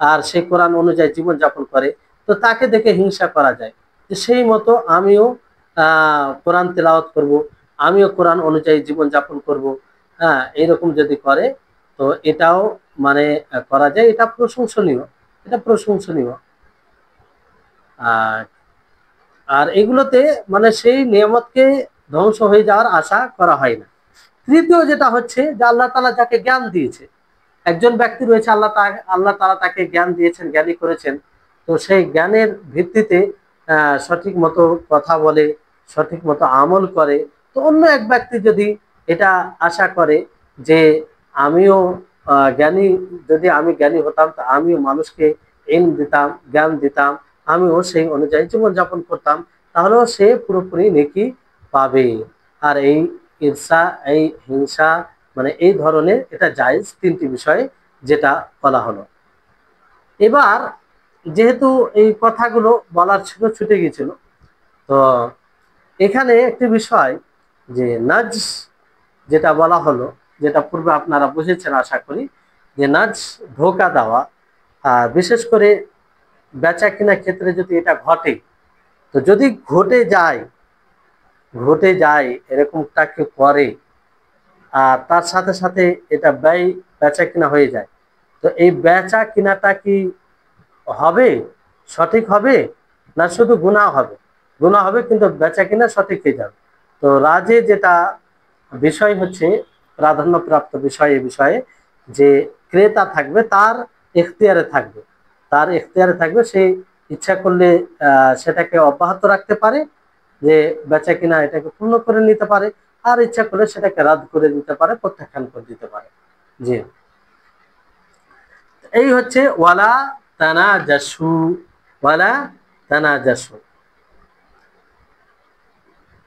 আর সেই কোরআন অনুযায়ী জীবনযাপন করে, তো তাকে দেখে হিংসা করা যায় যে সেই মতো আমিও কোরআন তেলাওয়াত করব, আমিও কোরআন অনুযায়ী জীবনযাপন করব। হ্যাঁ, এরকম যদি করে, তো এটাও মানে করা যায়, এটা প্রশংসনীয়, এটা প্রশংসনীয়। আর আর এগুলোতে মানে সেই নিয়ামতকে ধ্বংস হয়ে যাওয়ার আশা করা হয় না। তৃতীয় যেটা হচ্ছে যে আল্লাহ তাআলা যাকে জ্ঞান দিয়েছে, একজন ব্যক্তি রয়েছে, আল্লাহ তাআলা তাকে জ্ঞান দিয়েছেন, জ্ঞানী করেছেন, তো সেই জ্ঞানের ভিত্তিতে সঠিক মতো কথা বলে, সঠিক মতো আমল করে, তো অন্য এক ব্যক্তি যদি এটা আশা করে যে আমিও জ্ঞানী, যদি আমি জ্ঞানী হতাম, তো আমিও মানুষকে ইলম দিতাম, জ্ঞান দিতাম, আমিও সেই অনুযায়ী জীবনযাপন করতাম, তাহলেও সে পুরোপুরি নেকি পাবে। আর এই ঈর্ষা, এই হিংসা, মানে এই ধরনের এটা জায়েজ, তিনটি বিষয়ে যেটা বলা হলো। এবার যেহেতু এই কথাগুলো বলার ছিল, ছুটে গিয়েছিল, তো এখানে একটি বিষয় যে নাজস যেটা বলা হলো, যেটা পূর্বে আপনারা বুঝেছেন আশা করি, যে নাজস ধোঁকা দেওয়া, বিশেষ করে বেচা কেনার ক্ষেত্রে যদি এটা ঘটে, তো যদি ঘটে যায় এরকমটা কেউ করে, আর তার সাথে সাথে এটা বেচা কিনা হয়ে যায়, তো এই বেচা কিনাটা কি হবে, সঠিক হবে, না শুধু গুনাহ হবে? গুনাহ হবে কিন্তু বেচা কিনা সঠিক হয়ে যাবে। তো রাজে যেটা বিষয় হচ্ছে, প্রাধান্যপ্রাপ্ত বিষয় এই বিষয়ে, যে ক্রেতা থাকবে, তার এখতিয়ারে থাকবে, সে ইচ্ছা করলে সেটাকে অব্যাহত রাখতে পারে, যে বেচা কিনা এটাকে পূর্ণ করে নিতে পারে, আর ইচ্ছা করলে সেটাকে রাদ করে দিতে পারে, প্রত্যাখ্যান করে দিতে পারে। জি, এই হচ্ছে ওয়ালা তানাজাসু, ওয়ালা তানাজাসু।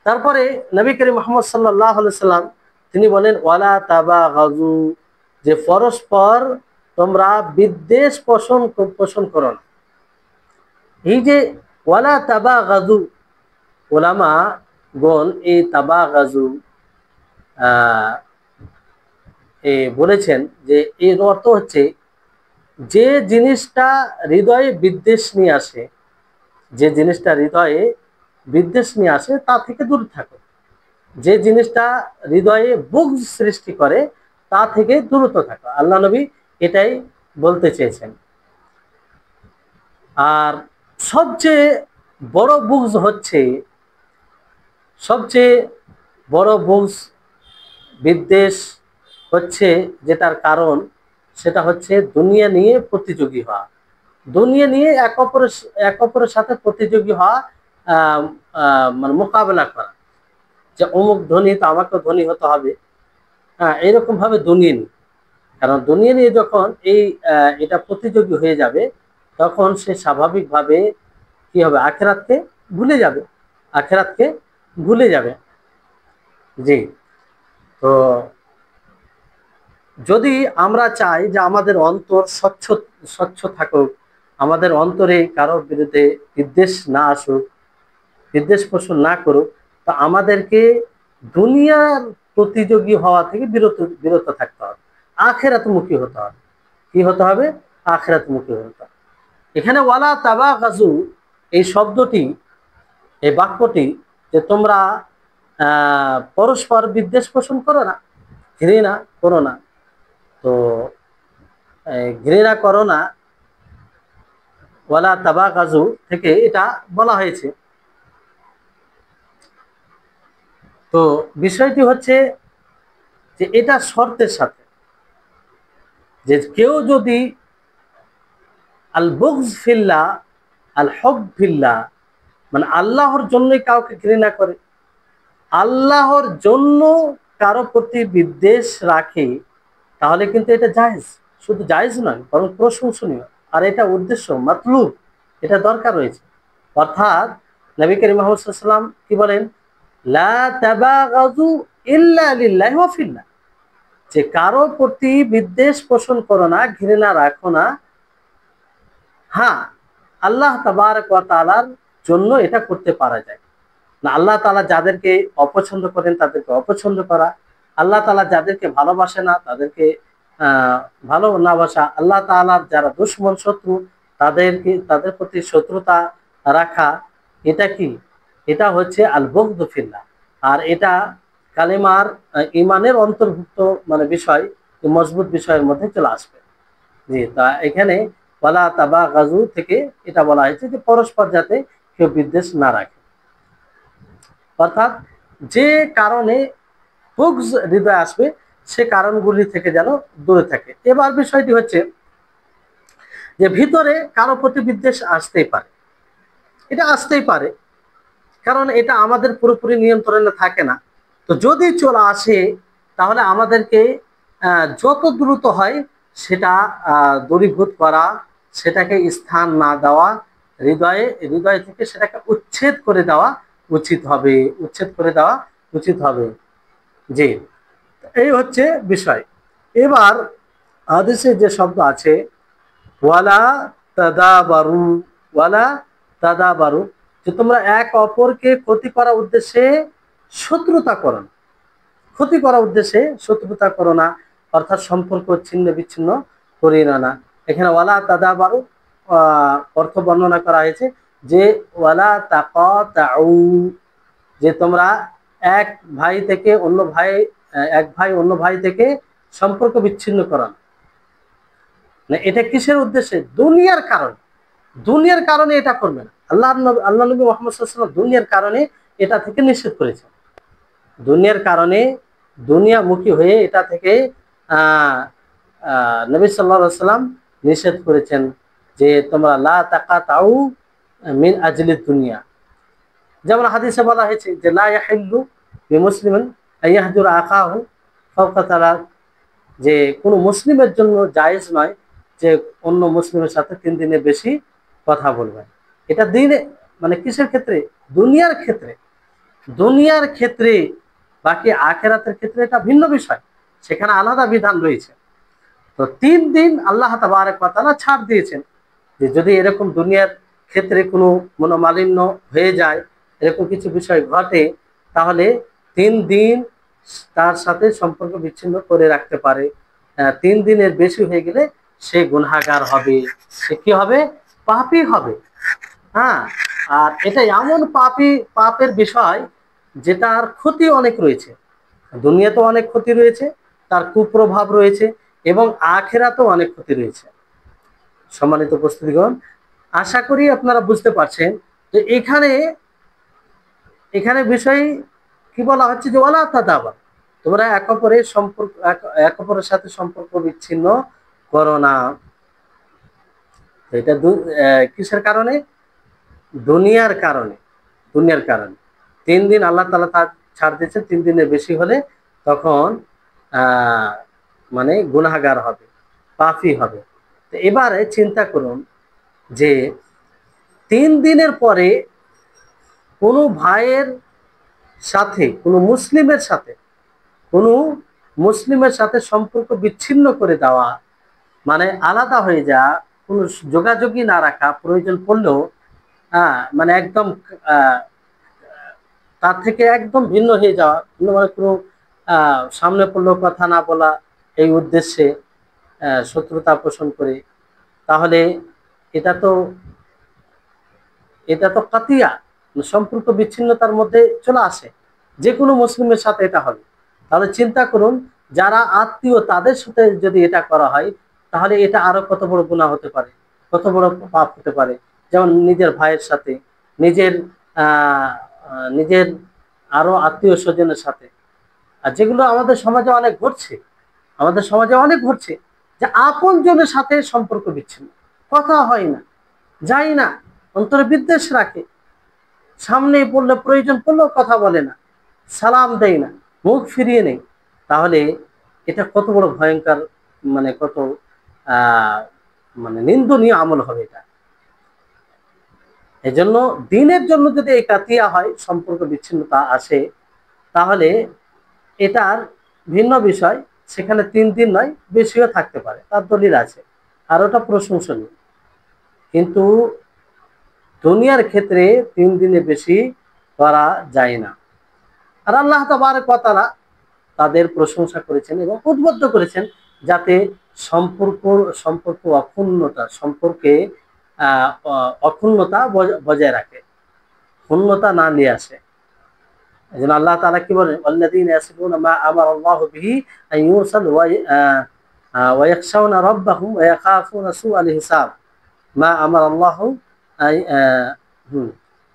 তারপরে নবী করিম মুহাম্মদ সাল্লাল্লাহু আলাইহি সাল্লাম তিনি বলেন ওয়ালা তাবাগাজু, যে পরস্পর তোমরা বিদ্বেষ পোষণ করো না। এই যে ওয়ালা তাবাগাজু, উলামা গণ এই তাবাগাজু বলেছেন যে এর অর্থ হচ্ছে, যে জিনিসটা হৃদয়ে বিদ্বেষ নিয়ে আসে, যে জিনিসটা হৃদয়ে বিদ্বেষ নিয়ে আসে তা থেকে দূরে থাকো, যে জিনিসটা হৃদয়ে বুগজ সৃষ্টি করে তা থেকে দূরত থাকো। আল্লাহ নবী এটাই বলতে চেয়েছেন। আর সবচেয়ে বড় বুগজ হচ্ছে, সবচেয়ে বড় বুগজ, বিদ্বেষ হচ্ছে, যেটার কারণ সেটা হচ্ছে দুনিয়া নিয়ে প্রতিযোগী হওয়া, দুনিয়া নিয়ে এক অপরের সাথে প্রতিযোগী হওয়া, মানে মোকাবেলা করা, যে অমুক ধনী তো আমাকে ধনী হতে হবে, হ্যাঁ, এরকম ভাবে দুনিয়া নিয়ে। কারণ দুনিয়া নিয়ে যখন এটা প্রতিযোগী হয়ে যাবে, তখন সে স্বাভাবিকভাবে কি হবে, আখেরাতকে ভুলে যাবে, আখেরাতকে ভুলে যাবে। জি, তো যদি আমরা চাই যে আমাদের অন্তর স্বচ্ছ স্বচ্ছ থাকুক, আমাদের অন্তরে কারোর বিরুদ্ধে বিদ্বেষ না আসুক, বিদ্বেষ পোষণ না করুক, তা আমাদেরকে দুনিয়ার প্রতিযোগী হওয়া থেকে বিরত থাকতে হবে, আখেরাতমুখী হতে হবে। কি হতে হবে? আখেরাতমুখী হতে হবে। এখানে ওয়ালা তাবাগাজু, এই শব্দটি, এই বাক্যটি, যে তোমরা পরস্পর বিদ্বেষ পোষণ করো না, ঘৃণা করো না, তো ঘৃণা করো না, ওয়ালা তাবাগাজু থেকে এটা বলা হয়েছে। তো বিষয়টি হচ্ছে যে এটা শর্তের সাথে, যে কেউ যদি আল বুগজ ফিল্লাহ, আল হব ফিল্লাহ, মানে আল্লাহর জন্যই কাউকে ঘৃণা করে, আল্লাহর জন্য কারো প্রতি বিদ্বেষ রাখে, তাহলে কিন্তু এটা জায়েজ, শুধু জায়েজ নয় বরং প্রশংসনীয়, আর এটা উদ্দেশ্য মাতলুব, এটা দরকার রয়েছে। অর্থাৎ নবী করিম মুহাম্মদ সাল্লাল্লাহু আলাইহি ওয়াসাল্লাম কি বলেন, লা তাবাগাজু ইল্লা লিল্লাহি ওয়া ফিল্লাহ, যে কারো প্রতি বিদ্বেষ পোষণ করো না, ঘৃণা রাখো না, হ্যাঁ, আল্লাহ তাবারক ওয়া তাআলার জন্য এটা করতে পারা যায় না। আল্লাহ তাআলা যাদেরকে অপছন্দ করেন তাদেরকে অপছন্দ করা, আল্লাহ তাআলা যাদেরকে ভালোবাসে না তাদেরকে ভালো না বাসা, আল্লাহ তাআলার যারা দুশমন, শত্রু, তাদের প্রতি শত্রুতা রাখা, এটা কি? এটা হচ্ছে আল বুগদু ফিল্লাহ। আর এটা কালেমার ইমানের অন্তর্ভুক্ত, মানে বিষয়, মজবুত বিষয়ের মধ্যে চলে আসবে। জি, তা এখানে ওয়ালা তাবাগাজু থেকে এটা বলা হয়েছে যে পরস্পর যাতে কেউ বিদ্বেষ না রাখে, অর্থাৎ যে কারণে বুগজ হৃদয় আসবে সে কারণগুলি থেকে যেন দূরে থাকে। এবার বিষয়টি হচ্ছে যে ভিতরে কারো প্রতি বিদ্বেষ আসতেই পারে, এটা আসতেই পারে, কারণ এটা আমাদের পুরোপুরি নিয়ন্ত্রণে থাকে না। তো যদি চলে আসে, তাহলে আমাদেরকে যত দ্রুত হয় সেটা দূরীভূত করা, সেটাকে স্থান না দেওয়া, হৃদয় থেকে সেটাকে উচ্ছেদ করে দেওয়া উচিত হবে, উচ্ছেদ করে দেওয়া উচিত হবে। জি, এই হচ্ছে বিষয়। এবার হাদিসে যে শব্দ আছে ওয়ালা তাদাবারু, ওয়ালা তাদাবারু, যে তোমরা এক অপরকে ক্ষতি করার উদ্দেশ্যে শত্রুতা করো না, ক্ষতি করার উদ্দেশ্যে শত্রুতা করো না, অর্থাৎ সম্পর্ক ছিন্ন বিচ্ছিন্ন করিও না। এখানে ওয়ালা তাদাবারু অর্থ বর্ণনা করা হয়েছে যে ওয়ালা তাকাতাউ, যে তোমরা এক ভাই থেকে অন্য ভাই, এক ভাই অন্য ভাই থেকে সম্পর্ক বিচ্ছিন্ন করো না। এটা কিসের উদ্দেশ্যে? দুনিয়ার কারণে, দুনিয়ার কারণে এটা করবে না। আল্লাহ নবী মুহাম্মদ সাল্লাল্লাহু আলাইহি ওয়াসাল্লাম দুনিয়ার কারণে এটা থেকে নিষেধ করেছেন, দুনিয়ার কারণে দুনিয়ামুখী হয়ে এটা থেকে নবী সাল্লাল্লাহু আলাইহি ওয়াসাল্লাম নিষেধ করেছেন যে তোমরা লা তাকাতাউ মিন আজলি দুনিয়া। যেমন হাদিসে বলা হয়েছে যে লা ইয়াহিল্লু বিমুসলিমিন আইয়াহজুর আখাহু ফাওকা তালাত, যে কোনো মুসলিমের জন্য জায়েজ নয় যে অন্য মুসলিমের সাথে 3 দিনের বেশি কথা বলবে। এটা দিনে মানে কিসের ক্ষেত্রে? দুনিয়ার ক্ষেত্রে, দুনিয়ার ক্ষেত্রে। বাকি আখেরাতের ক্ষেত্রে এটা ভিন্ন বিষয়, সেখানে আলাদা বিধান রয়েছে। তো 3 দিন আল্লাহ তাবারক ওয়া তাআলা ছাড় দিয়েছেন যে যদি এরকম দুনিয়ার ক্ষেত্রে কোনো মনোমালিন্য হয়ে যায়, এরকম কিছু বিষয় ঘটে, তাহলে 3 দিন তার সাথে সম্পর্ক বিচ্ছিন্ন করে রাখতে পারে। 3 দিনের বেশি হয়ে গেলে সে গুনাহগার হবে, সে কি হবে? পাপী হবে। হ্যাঁ, আর এটা এমন পাপের বিষয় যেটার ক্ষতি অনেক রয়েছে, দুনিয়াতেও অনেক ক্ষতি রয়েছে, তার কুপ্রভাব রয়েছে, এবং আখিরাতেও অনেক ক্ষতি রয়েছে। সম্মানিত উপস্থিতিগণ, আশা করি আপনারা বুঝতে পারছেন যে এখানে বিষয় কি বলা হচ্ছে যে ওয়ালা তাদাবা, তোমরা এক অপরের সাথে সম্পর্ক বিচ্ছিন্ন করো না। এটা কিসের কারণে? দুনিয়ার কারণে, দুনিয়ার কারণে। 3 দিন আল্লাহ তাআলা ছাড় দিয়েছেন, 3 দিনের বেশি হলে তখন মানে গুনাহগার হবে, পাপী হবে। তো এবারে চিন্তা করুন যে 3 দিনের পরে কোনো ভাইয়ের সাথে, কোনো মুসলিমের সাথে সম্পর্ক বিচ্ছিন্ন করে দেওয়া, মানে আলাদা হয়ে যাওয়া, কোনো যোগাযোগই না রাখা, প্রয়োজন পড়লেও মানে একদম তার থেকে একদম ভিন্ন হয়ে যাওয়া, মানে কোনো সামনে পড়লেও কথা না বলা, এই উদ্দেশ্যে শত্রুতা পোষণ করে, তাহলে এটা তো কাতিয়া, সম্পর্ক বিচ্ছিন্নতার মধ্যে চলে আসে। যে কোনো মুসলিমের সাথে এটা হবে। তাহলে চিন্তা করুন, যারা আত্মীয় তাদের সাথে যদি এটা করা হয়, তাহলে এটা আরো কত বড় গুনাহ হতে পারে, কত বড় পাপ হতে পারে। যেমন নিজের ভাইয়ের সাথে, নিজের নিজের আরো আত্মীয় স্বজনের সাথে। আর যেগুলো আমাদের সমাজে অনেক ঘটছে, যে আপন জনের সাথে সম্পর্ক বিচ্ছিন্ন, কথা হয় না, যাই না, অন্তরে বিদ্বেষ রাখে, সামনে পড়লে প্রয়োজন পড়লেও কথা বলে না, সালাম দেয় না, মুখ ফিরিয়ে নেই। তাহলে এটা কত বড় ভয়ঙ্কর, মানে কত মানে নিন্দনীয় আমল হবে এটা। এজন্য দিনের জন্য যদি এই কাতিয়া হয়, সম্পর্ক বিচ্ছিন্নতা আসে, তাহলে এটার ভিন্ন বিষয়, সেখানে 3 দিন নয়, বেশিও থাকতে পারে, তার দলিল আছে, আর ওটা প্রশংসনীয়। কিন্তু দুনিয়ার ক্ষেত্রে 3 দিনে বেশি করা যায় না। আর আল্লাহ তাবারক ওয়া তাআলা তাদের প্রশংসা করেছেন এবং উদ্বুদ্ধ করেছেন যাতে সম্পর্ক অক্ষুণ্ণতা বজায় রাখে, ক্ষুণ্ণতা না নিয়ে আসে। এজন্য আল্লাহ তাআলা কি বলেন? ওয়াল্লাযীনা ইয়াসিলুনা মা আমারাল্লাহু বিহি আন ইউসাল ওয়া ইয়াখশাউনা রাব্বাহুম ওয়া ইয়াখাফুনা সুআল হিসাব মা আমারাল্লাহু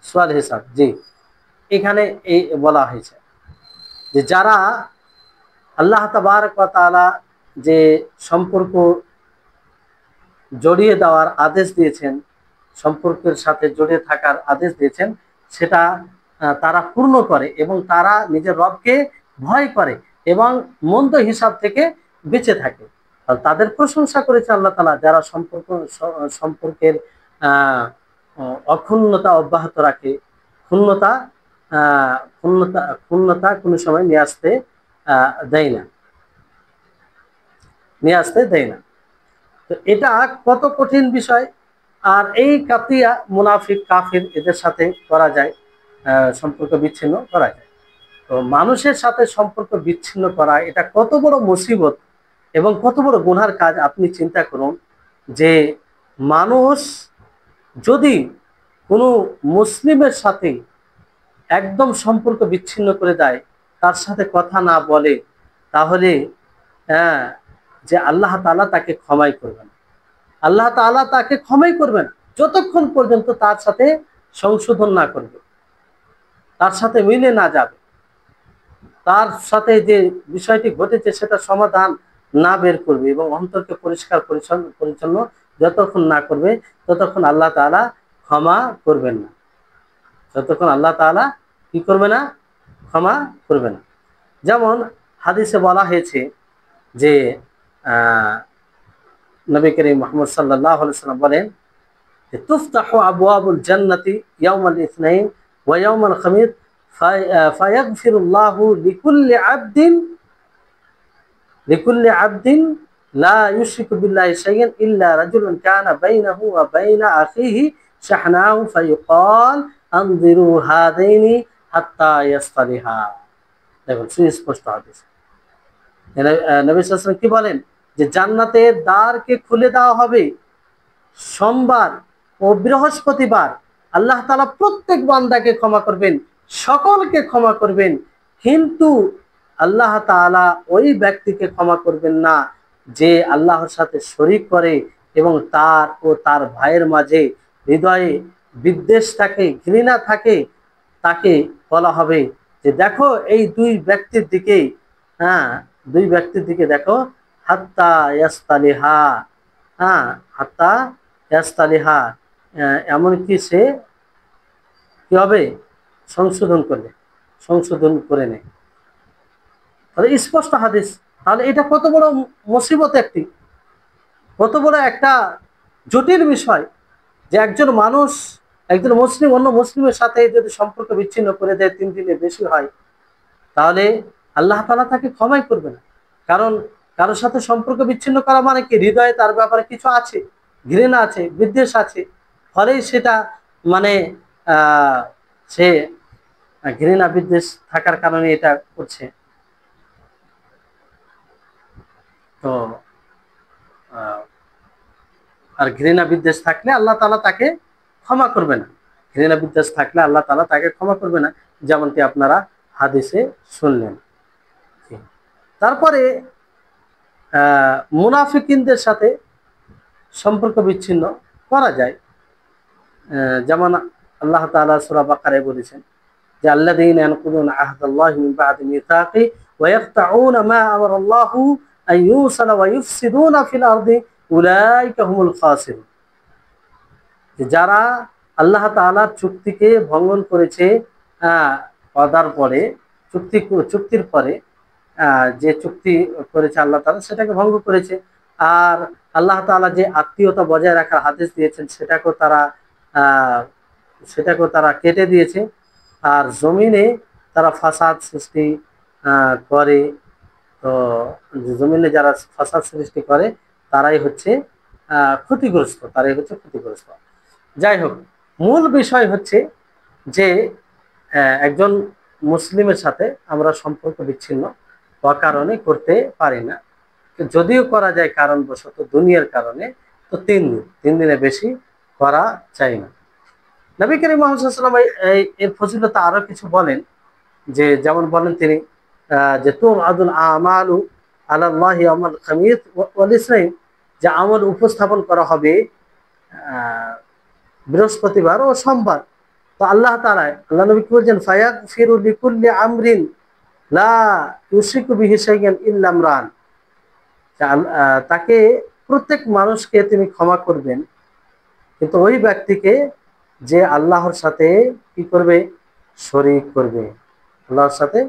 সুআল হিসাব। জি, এখানে এই বলা হয়েছে যে যারা আল্লাহ তাবারক ওয়া তাআলা যে সম্পর্ক জড়িয়ে দেওয়ার আদেশ দিয়েছেন, সম্পর্কের সাথে জড়িয়ে থাকার আদেশ দিয়েছেন, সেটা তারা পূর্ণ করে এবং তারা নিজের রবকে ভয় করে এবং মন্দ হিসাব থেকে বেঁচে থাকে। আর তাদের প্রশংসা করেছে আল্লাহ তাআলা যারা সম্পর্কের আহ অক্ষুণ্ণতা অব্যাহত রাখে, ক্ষুণ্ণতা ক্ষুণ্ণতা কোনো সময় দেয় না নিয়ে আসতে দেয় না। তো এটা কত কঠিন বিষয়। আর এই কাতিয়া মুনাফিক কাফির এদের সাথে করা যায়, সম্পর্ক বিচ্ছিন্ন করা যায়। তো মানুষের সাথে সম্পর্ক বিচ্ছিন্ন করা এটা কত বড় মুসিবত এবং কত বড় গুনার কাজ আপনি চিন্তা করুন। যে মানুষ যদি কোনো মুসলিমের সাথে একদম সম্পর্ক বিচ্ছিন্ন করে দেয়, তার সাথে কথা না বলে, তাহলে হ্যাঁ, যে আল্লাহ তাআলা তাকে ক্ষমাই করবেন। আল্লাহ তাআলা তাকে ক্ষমাই করবেন যতক্ষণ পর্যন্ত তার সাথে সংশোধন না করবে, তার সাথে মিলে না যাবে, তার সাথে যে বিষয়টি ঘটেছে সেটা সমাধান না বের করবে এবং অন্তরকে পরিষ্কার পরিচ্ছন্ন যতক্ষণ না করবে, ততক্ষণ আল্লাহ তাআলা ক্ষমা করবেন না। যতক্ষণ আল্লাহ তাআলা কি করবে না? ক্ষমা করবে না। যেমন হাদিসে বলা হয়েছে যে নবী করিম মুহাম্মদ সাল্লাল্লাহু আলাইহি ওয়াসাল্লাম বলেন যে তুফতাহু আবওয়াবুল জান্নাতি ইয়াউমাল ইসনাইন ওয়া ইয়াউমাল খামিস ফায়াগফিরুল্লাহু লিকুল্লি আবদিন লা ইউশরিকু বিল্লাহি শাইআন ইল্লা রাজুলুন কানা বাইনাহু ওয়া বাইনা আখিহি শাহনাউ ফায়ুকাল আনজিরু হাদাইনি হাত্তা ইয়াসতালিহা। দেখুন সুস্পষ্ট হাদিস। নবী সাল্লাল্লাহু আলাইহি ওয়াসাল্লাম কি বলেন? যে জান্নাতের দ্বারকে খুলে দেওয়া হবে সোমবার ও বৃহস্পতিবার। আল্লাহ তাআলা প্রত্যেক বান্দাকে ক্ষমা করবেন, সকলকে ক্ষমা করবেন, কিন্তু আল্লাহ তাআলা ওই ব্যক্তিকে ক্ষমা করবেন না যে আল্লাহর সাথে শরীক করে এবং তার ও তার ভাইয়ের মাঝে হৃদয়ে বিদ্বেষ থাকে, ঘৃণা থাকে। তাকে বলা হবে যে দেখো এই দুই ব্যক্তির দিকে, হ্যাঁ, দুই ব্যক্তির দিকে দেখো, হাত্তা ইয়াস্তালিহা, হ্যাঁ, হাত্তা ইয়াস্তালিহা, এমনকি সে কি হবে? সংশোধন করে নেয়। তাহলে স্পষ্ট হাদিস। তাহলে এটা কত বড় মুসিবত, কত বড় একটা জটিল বিষয় যে একজন মুসলিম অন্য মুসলিমের সাথে যদি সম্পর্ক বিচ্ছিন্ন করে দেয় 3 দিনের বেশি হয়, তাহলে আল্লাহ তাআলা তাকে ক্ষমাই করবে না। কারণ কারোর সাথে সম্পর্ক বিচ্ছিন্ন করা মানে কি? হৃদয়ে তার ব্যাপারে কিছু আছে, ঘৃণা আছে, বিদ্বেষ আছে, ফলেই সেটা মানে সে ঘৃণা বিদ্বেষ থাকার কারণে এটা করছে। তো আর ঘৃণা বিদ্বেষ থাকলে আল্লাহ তাআলা তাকে ক্ষমা করবে না। ঘৃণা বিদ্বেষ থাকলে আল্লাহ তাআলা তাকে ক্ষমা করবে না, যেমনটি আপনারা হাদিসে শুনলেন। তারপরে মুনাফিকিনদের সাথে সম্পর্ক বিচ্ছিন্ন করা যায়। যেমন আল্লাহ তাআলা সূরা বাকারায় বলেছেন যে আল্লাযীনা ইয়ানকুদুনা আহদাল্লাহি মিন বা'দি মিসাকি ওয়া ইয়াকতাউনা মা আমারাল্লাহু আন ইউসালা ওয়া ইফসিদুনা ফিল আরদি উলাইকা হুমুল খাসিরুন। যারা আল্লাহ তাআলার চুক্তিকে ভঙ্গন করেছে, ওয়াদার পরে চুক্তির পরে যে চুক্তি করেছে আল্লাহ তাআলা সেটাকে ভঙ্গ করেছে, আর আল্লাহ তাআলা যে আত্মীয়তা বজায় রাখার আদেশ দিয়েছেন সেটাকেও তারা কেটে দিয়েছে, আর জমিনে তারা ফাসাদ সৃষ্টি করে। তো জমিনে যারা ফাসাদ সৃষ্টি করে তারাই হচ্ছে ক্ষতিগ্রস্ত। যাই হোক, মূল বিষয় হচ্ছে যে একজন মুসলিমের সাথে আমরা সম্পর্ক বিচ্ছিন্ন অকারণে করতে পারি না। যদিও করা যায় কারণবশত, দুনিয়ার কারণে, তো 3 দিনের বেশি করা চাই না। নবী করিম মুহাম্মদ সাল্লাল্লাহু আলাইহি ওয়াসাল্লাম এর ফজিলতে আরো কিছু বলেন, যে যেমন বলেন তিনি যে তুআদুল আমালু আলাল্লাহি ইয়াউমাল খামিস ওয়াল ইসনাইন, যে আমল উপস্থাপন করা হবে বৃহস্পতিবার ও সোমবার। তো আল্লাহ নবী কি বলছেন? ফায়াগফিরু লিকুল্লি আমরিন লা ইউশরিকু বিহি শাইআন ইল্লা আমরান, তাকে প্রত্যেক মানুষকে তিনি ক্ষমা করবেন, কিন্তু ওই ব্যক্তিকে যে আল্লাহর সাথে কি করবে? শরীক করবে, আল্লাহর সাথে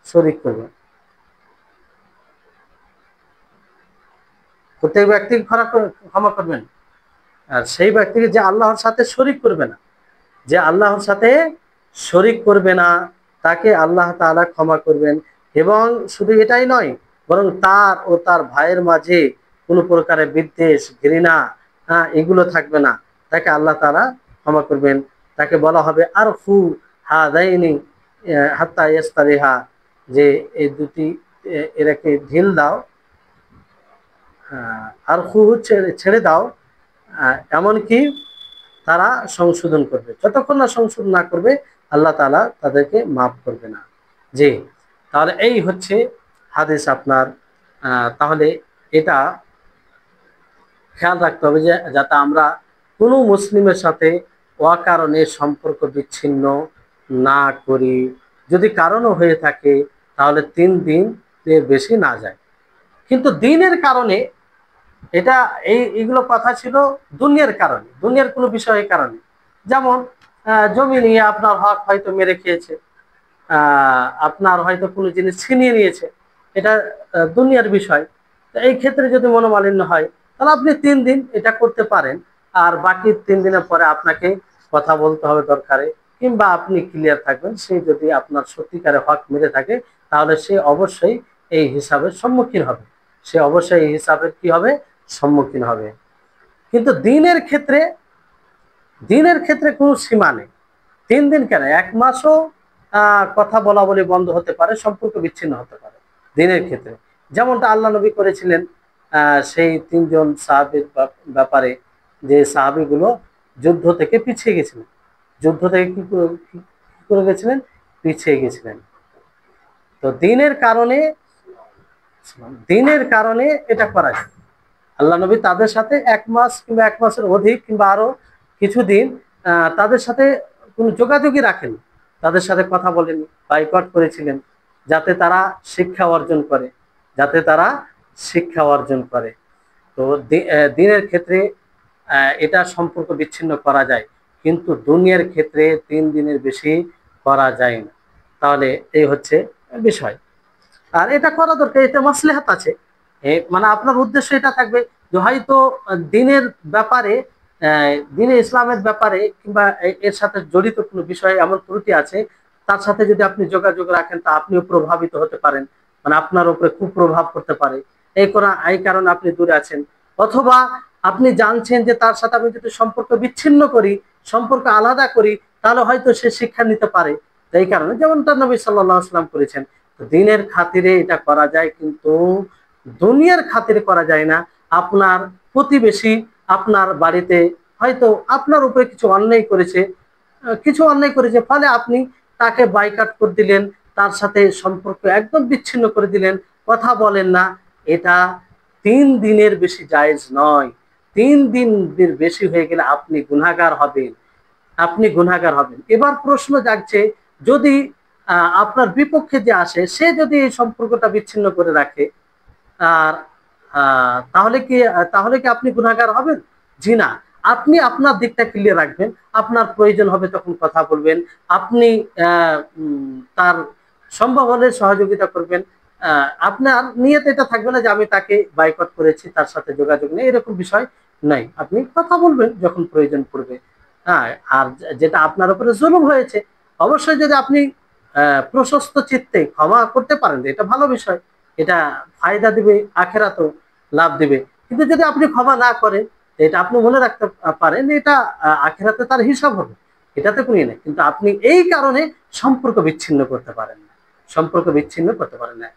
শরীক করবে। প্রত্যেক ব্যক্তিকে ক্ষমা করবেন, আর সেই ব্যক্তিকে যে আল্লাহর সাথে শরীক করবে না, যে আল্লাহর সাথে শরীক করবে না, তাকে আল্লাহ তাআলা ক্ষমা করবেন। এবং শুধু এটাই নয়, বরং তার ও তার ভাইয়ের মাঝে কোনো প্রকারের বিদ্বেষ, ঘৃণা, এগুলো থাকবে না, তাকে আল্লাহ তাআলা ক্ষমা করবেন। তাকে বলা হবে আর ফু হাদাইনি হাত্তা ইয়াস্তারিহা, যে এই দুটি এরাকে ঢিল দাও, আর ফু ছেড়ে দাও, এমনকি তারা সংশোধন করবে। যতক্ষণ না সংশোধন না করবে, আল্লাহ তাআলা তাদেরকে মাফ করবে না। জি, তাহলে এই হচ্ছে হাদিস আপনার। তাহলে এটা খেয়াল রাখতে হবে যে যাতে আমরা কোনো মুসলিমের সাথে অকারণে সম্পর্ক বিচ্ছিন্ন না করি। যদি কারণও হয়ে থাকে তাহলে 3 দিন এর বেশি না যায়। কিন্তু দিনের কারণে, এটা এইগুলো কথা ছিল দুনিয়ার কারণে, দুনিয়ার কোনো বিষয়ের কারণে। যেমন জমি নিয়ে আপনার হক হয়তো মেরে খেয়েছে, আপনার হয়তো কোনো জিনিস ছিনিয়ে নিয়েছে, এটা দুনিয়ার বিষয়। তো এই ক্ষেত্রে যদি মনোমালিন্য হয়, তাহলে আপনি 3 দিন এটা করতে পারেন, আর বাকি 3 দিনের পরে আপনাকে কথা বলতে হবে দরকারে, কিংবা আপনি ক্লিয়ার থাকবেন। সে যদি আপনার সত্যিকারে হক মেরে থাকে, তাহলে সে অবশ্যই এই হিসাবের সম্মুখীন হবে, সে অবশ্যই এই হিসাবের কি হবে, সম্মুখীন হবে। কিন্তু দিনের ক্ষেত্রে কোনো সীমা নেই। 3 দিন কেন, 1 মাসও কথা বলা বলি বন্ধ হতে পারে, সম্পর্ক বিচ্ছিন্ন হতে পারে দিনের ক্ষেত্রে। যেমনটা আল্লাহ নবী করেছিলেন সেই 3 জন সাহাবীর ব্যাপারে, যে সাহাবীগুলো যুদ্ধ থেকে পিছিয়ে গেছিলেন, যুদ্ধ থেকে কি করে গেছিলেন, পিছিয়ে গেছিলেন। তো দিনের কারণে এটা করা যায়। আল্লাহ নবী তাদের সাথে 1 মাস কিংবা 1 মাসের অধিক কিংবা আরো কিছুদিন তাদের সাথে কোনো যোগাযোগই রাখেন, তাদের সাথে কথা বলেনি, বয়কট করেছিলেন, যাতে তারা শিক্ষা অর্জন করে, যাতে তারা শিক্ষা অর্জন করে। তো দিনের ক্ষেত্রে এটা সম্পর্ক বিচ্ছিন্ন করা যায়, কিন্তু দুনিয়ার ক্ষেত্রে 3 দিনের বেশি করা যায় না। তাহলে এই হচ্ছে বিষয়। আর এটা করা দরকার, এটা মাসলেহাত আছে। মানে আপনার উদ্দেশ্য এটা থাকবে যে হয়তো দিনের ব্যাপারে, দিনে ইসলামের ব্যাপারে কিংবা এর সাথে জড়িত কোনো বিষয়ে এমন ত্রুটি আছে, তার সাথে যদি আপনি যোগাযোগ রাখেন, তা আপনিও প্রভাবিত হতে পারেন, মানে আপনার উপরে কুপ্রভাব পড়তে পারে, এই কারণে আপনি দূরে আছেন। অথবা আপনি জানছেন যে তার সাথে আমি যদি সম্পর্ক বিচ্ছিন্ন করি, সম্পর্ক আলাদা করি, তাহলে হয়তো সে শিক্ষা নিতে পারে। এই কারণে যেমনটা নবী সাল্লাল্লাহু আলাইহি ওয়াসাল্লাম করেছেন। দিনের খাতিরে এটা করা যায়, কিন্তু দুনিয়ার খাতিরে করা যায় না। আপনার প্রতিবেশী আপনার বাড়িতে হয়তো আপনার উপরে কিছু অন্যায় করেছে, ফলে আপনি তাকে বাইকাট করে দিলেন, তার সাথে সম্পর্ক একদম বিচ্ছিন্ন করে দিলেন, কথা বলেন না। এটা 3 দিনের বেশি জায়েজ নয়। 3 দিনের বেশি হয়ে গেলে আপনি গুনাহগার হবেন, আপনি গুনাহগার হবেন। এবার প্রশ্ন জাগছে, যদি আপনার বিপক্ষে যে আসে, সে যদি এই সম্পর্কটা বিচ্ছিন্ন করে রাখে, আর তাহলে কি আপনি গুনাহগার হবেন? জি না। আপনি আপনার দিকটা ক্লিয়ার রাখবেন, আপনার প্রয়োজন হবে তখন কথা বলবেন, আপনি তার সম্ভব হলে সহযোগিতা করবেন। আপনার নিয়ত এটা থাকবে না যে আমি তাকে বয়কট করেছি, তার সাথে যোগাযোগ নেই, এরকম বিষয় নাই। আপনি কথা বলবেন যখন প্রয়োজন পড়বে। হ্যাঁ, আর যেটা আপনার উপরে জুলুম হয়েছে, অবশ্যই যদি আপনি প্রশস্ত চিত্তে ক্ষমা করতে পারেন, এটা ভালো বিষয়, এটা ফায়দা দিবে, আখেরাতেও লাভ দিবে। কিন্তু যদি আপনি ক্ষমা না করেন, এটা আপনি মনে রাখতে পারেন, এটা আখেরাতে তার হিসাব হবে, এটাতে কোনো নেই। কিন্তু আপনি এই কারণে সম্পর্ক বিচ্ছিন্ন করতে পারেন না, সম্পর্ক বিচ্ছিন্ন করতে পারেন না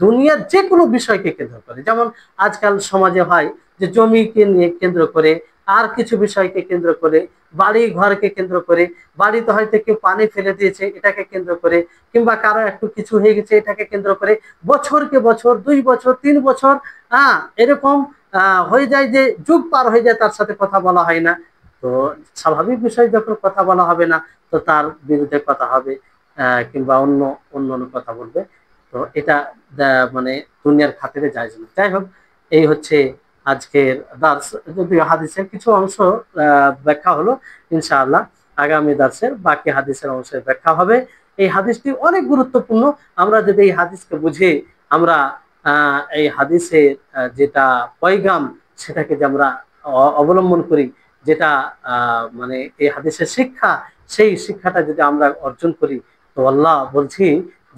দুনিয়ার যে কোনো বিষয়কে কেন্দ্র করে। যেমন আজকাল সমাজে হয় যে জমিকে নিয়ে কেন্দ্র করে, আর কিছু বিষয়কে কেন্দ্র করে, বাড়ি ঘরকে কেন্দ্র করে, বাড়িতে হয়তো কেউ পানি ফেলে দিয়েছে, এটাকে কেন্দ্র করে, কিংবা কারো একটু কিছু হয়ে গেছে, এটাকে কেন্দ্র করে বছরকে বছর, 2 বছর, 3 বছর, এরকম হয়ে যায় যে যুগ পার হয়ে যায়, তার সাথে কথা বলা হয় না। তো স্বাভাবিক বিষয়, যখন কথা বলা হবে না, তো তার বিরুদ্ধে কথা হবে, কিংবা অন্য কথা বলবে। তো এটা মানে দুনিয়ার খাতিরে জায়েজ না। যাই হোক, এই হচ্ছে আজকের দার্স। যদিও হাদিসের কিছু অংশ ব্যাখ্যা হলো, ইনশাআল্লাহ আগামী দার্সের বাকি হাদিসের অংশের ব্যাখ্যা হবে। এই হাদিসটি অনেক গুরুত্বপূর্ণ। আমরা যদি এই হাদিসকে বুঝে আমরা এই হাদিসের যেটা পয়গাম সেটাকে যে আমরা অবলম্বন করি, যেটা মানে এই হাদিসের শিক্ষা, সেই শিক্ষাটা যদি আমরা অর্জন করি, তো আল্লাহ বলছি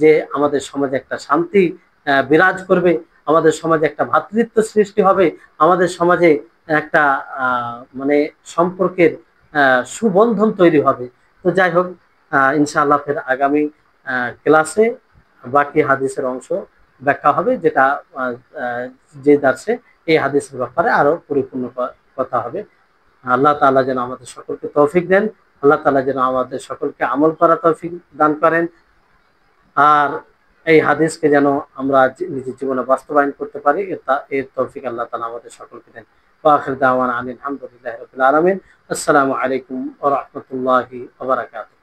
যে আমাদের সমাজে একটা শান্তি বিরাজ করবে, আমাদের সমাজে একটা ভ্রাতৃত্ব সৃষ্টি হবে, আমাদের সমাজে একটা মানে সম্পর্কের সুবন্ধন তৈরি হবে। তো যাই হোক, ইনশাআল্লাহ ফের আগামী ক্লাসে বাকি হাদিসের অংশ ব্যাখ্যা হবে, যেটা আহ, আহ, যে দার্সে এই হাদিসের ব্যাপারে আরো পরিপূর্ণ কথা হবে। আল্লাহ তাআলা যেন আমাদের সকলকে তৌফিক দেন, আল্লাহ তাআলা যেন আমাদের সকলকে আমল করা তৌফিক দান করেন, আর এই হাদিসকে যেন আমরা নিজের জীবনে বাস্তবায়ন করতে পারি, এর তৌফিক আল্লাহ তাআলা আমাদের সকলকে দেন। ওয়া আখির দাওয়ানা আলহামদুলিল্লাহি রাব্বিল আলামিন। আসসালামু আলাইকুম ওয়া রাহমাতুল্লাহি ওয়া বারাকাতুহু।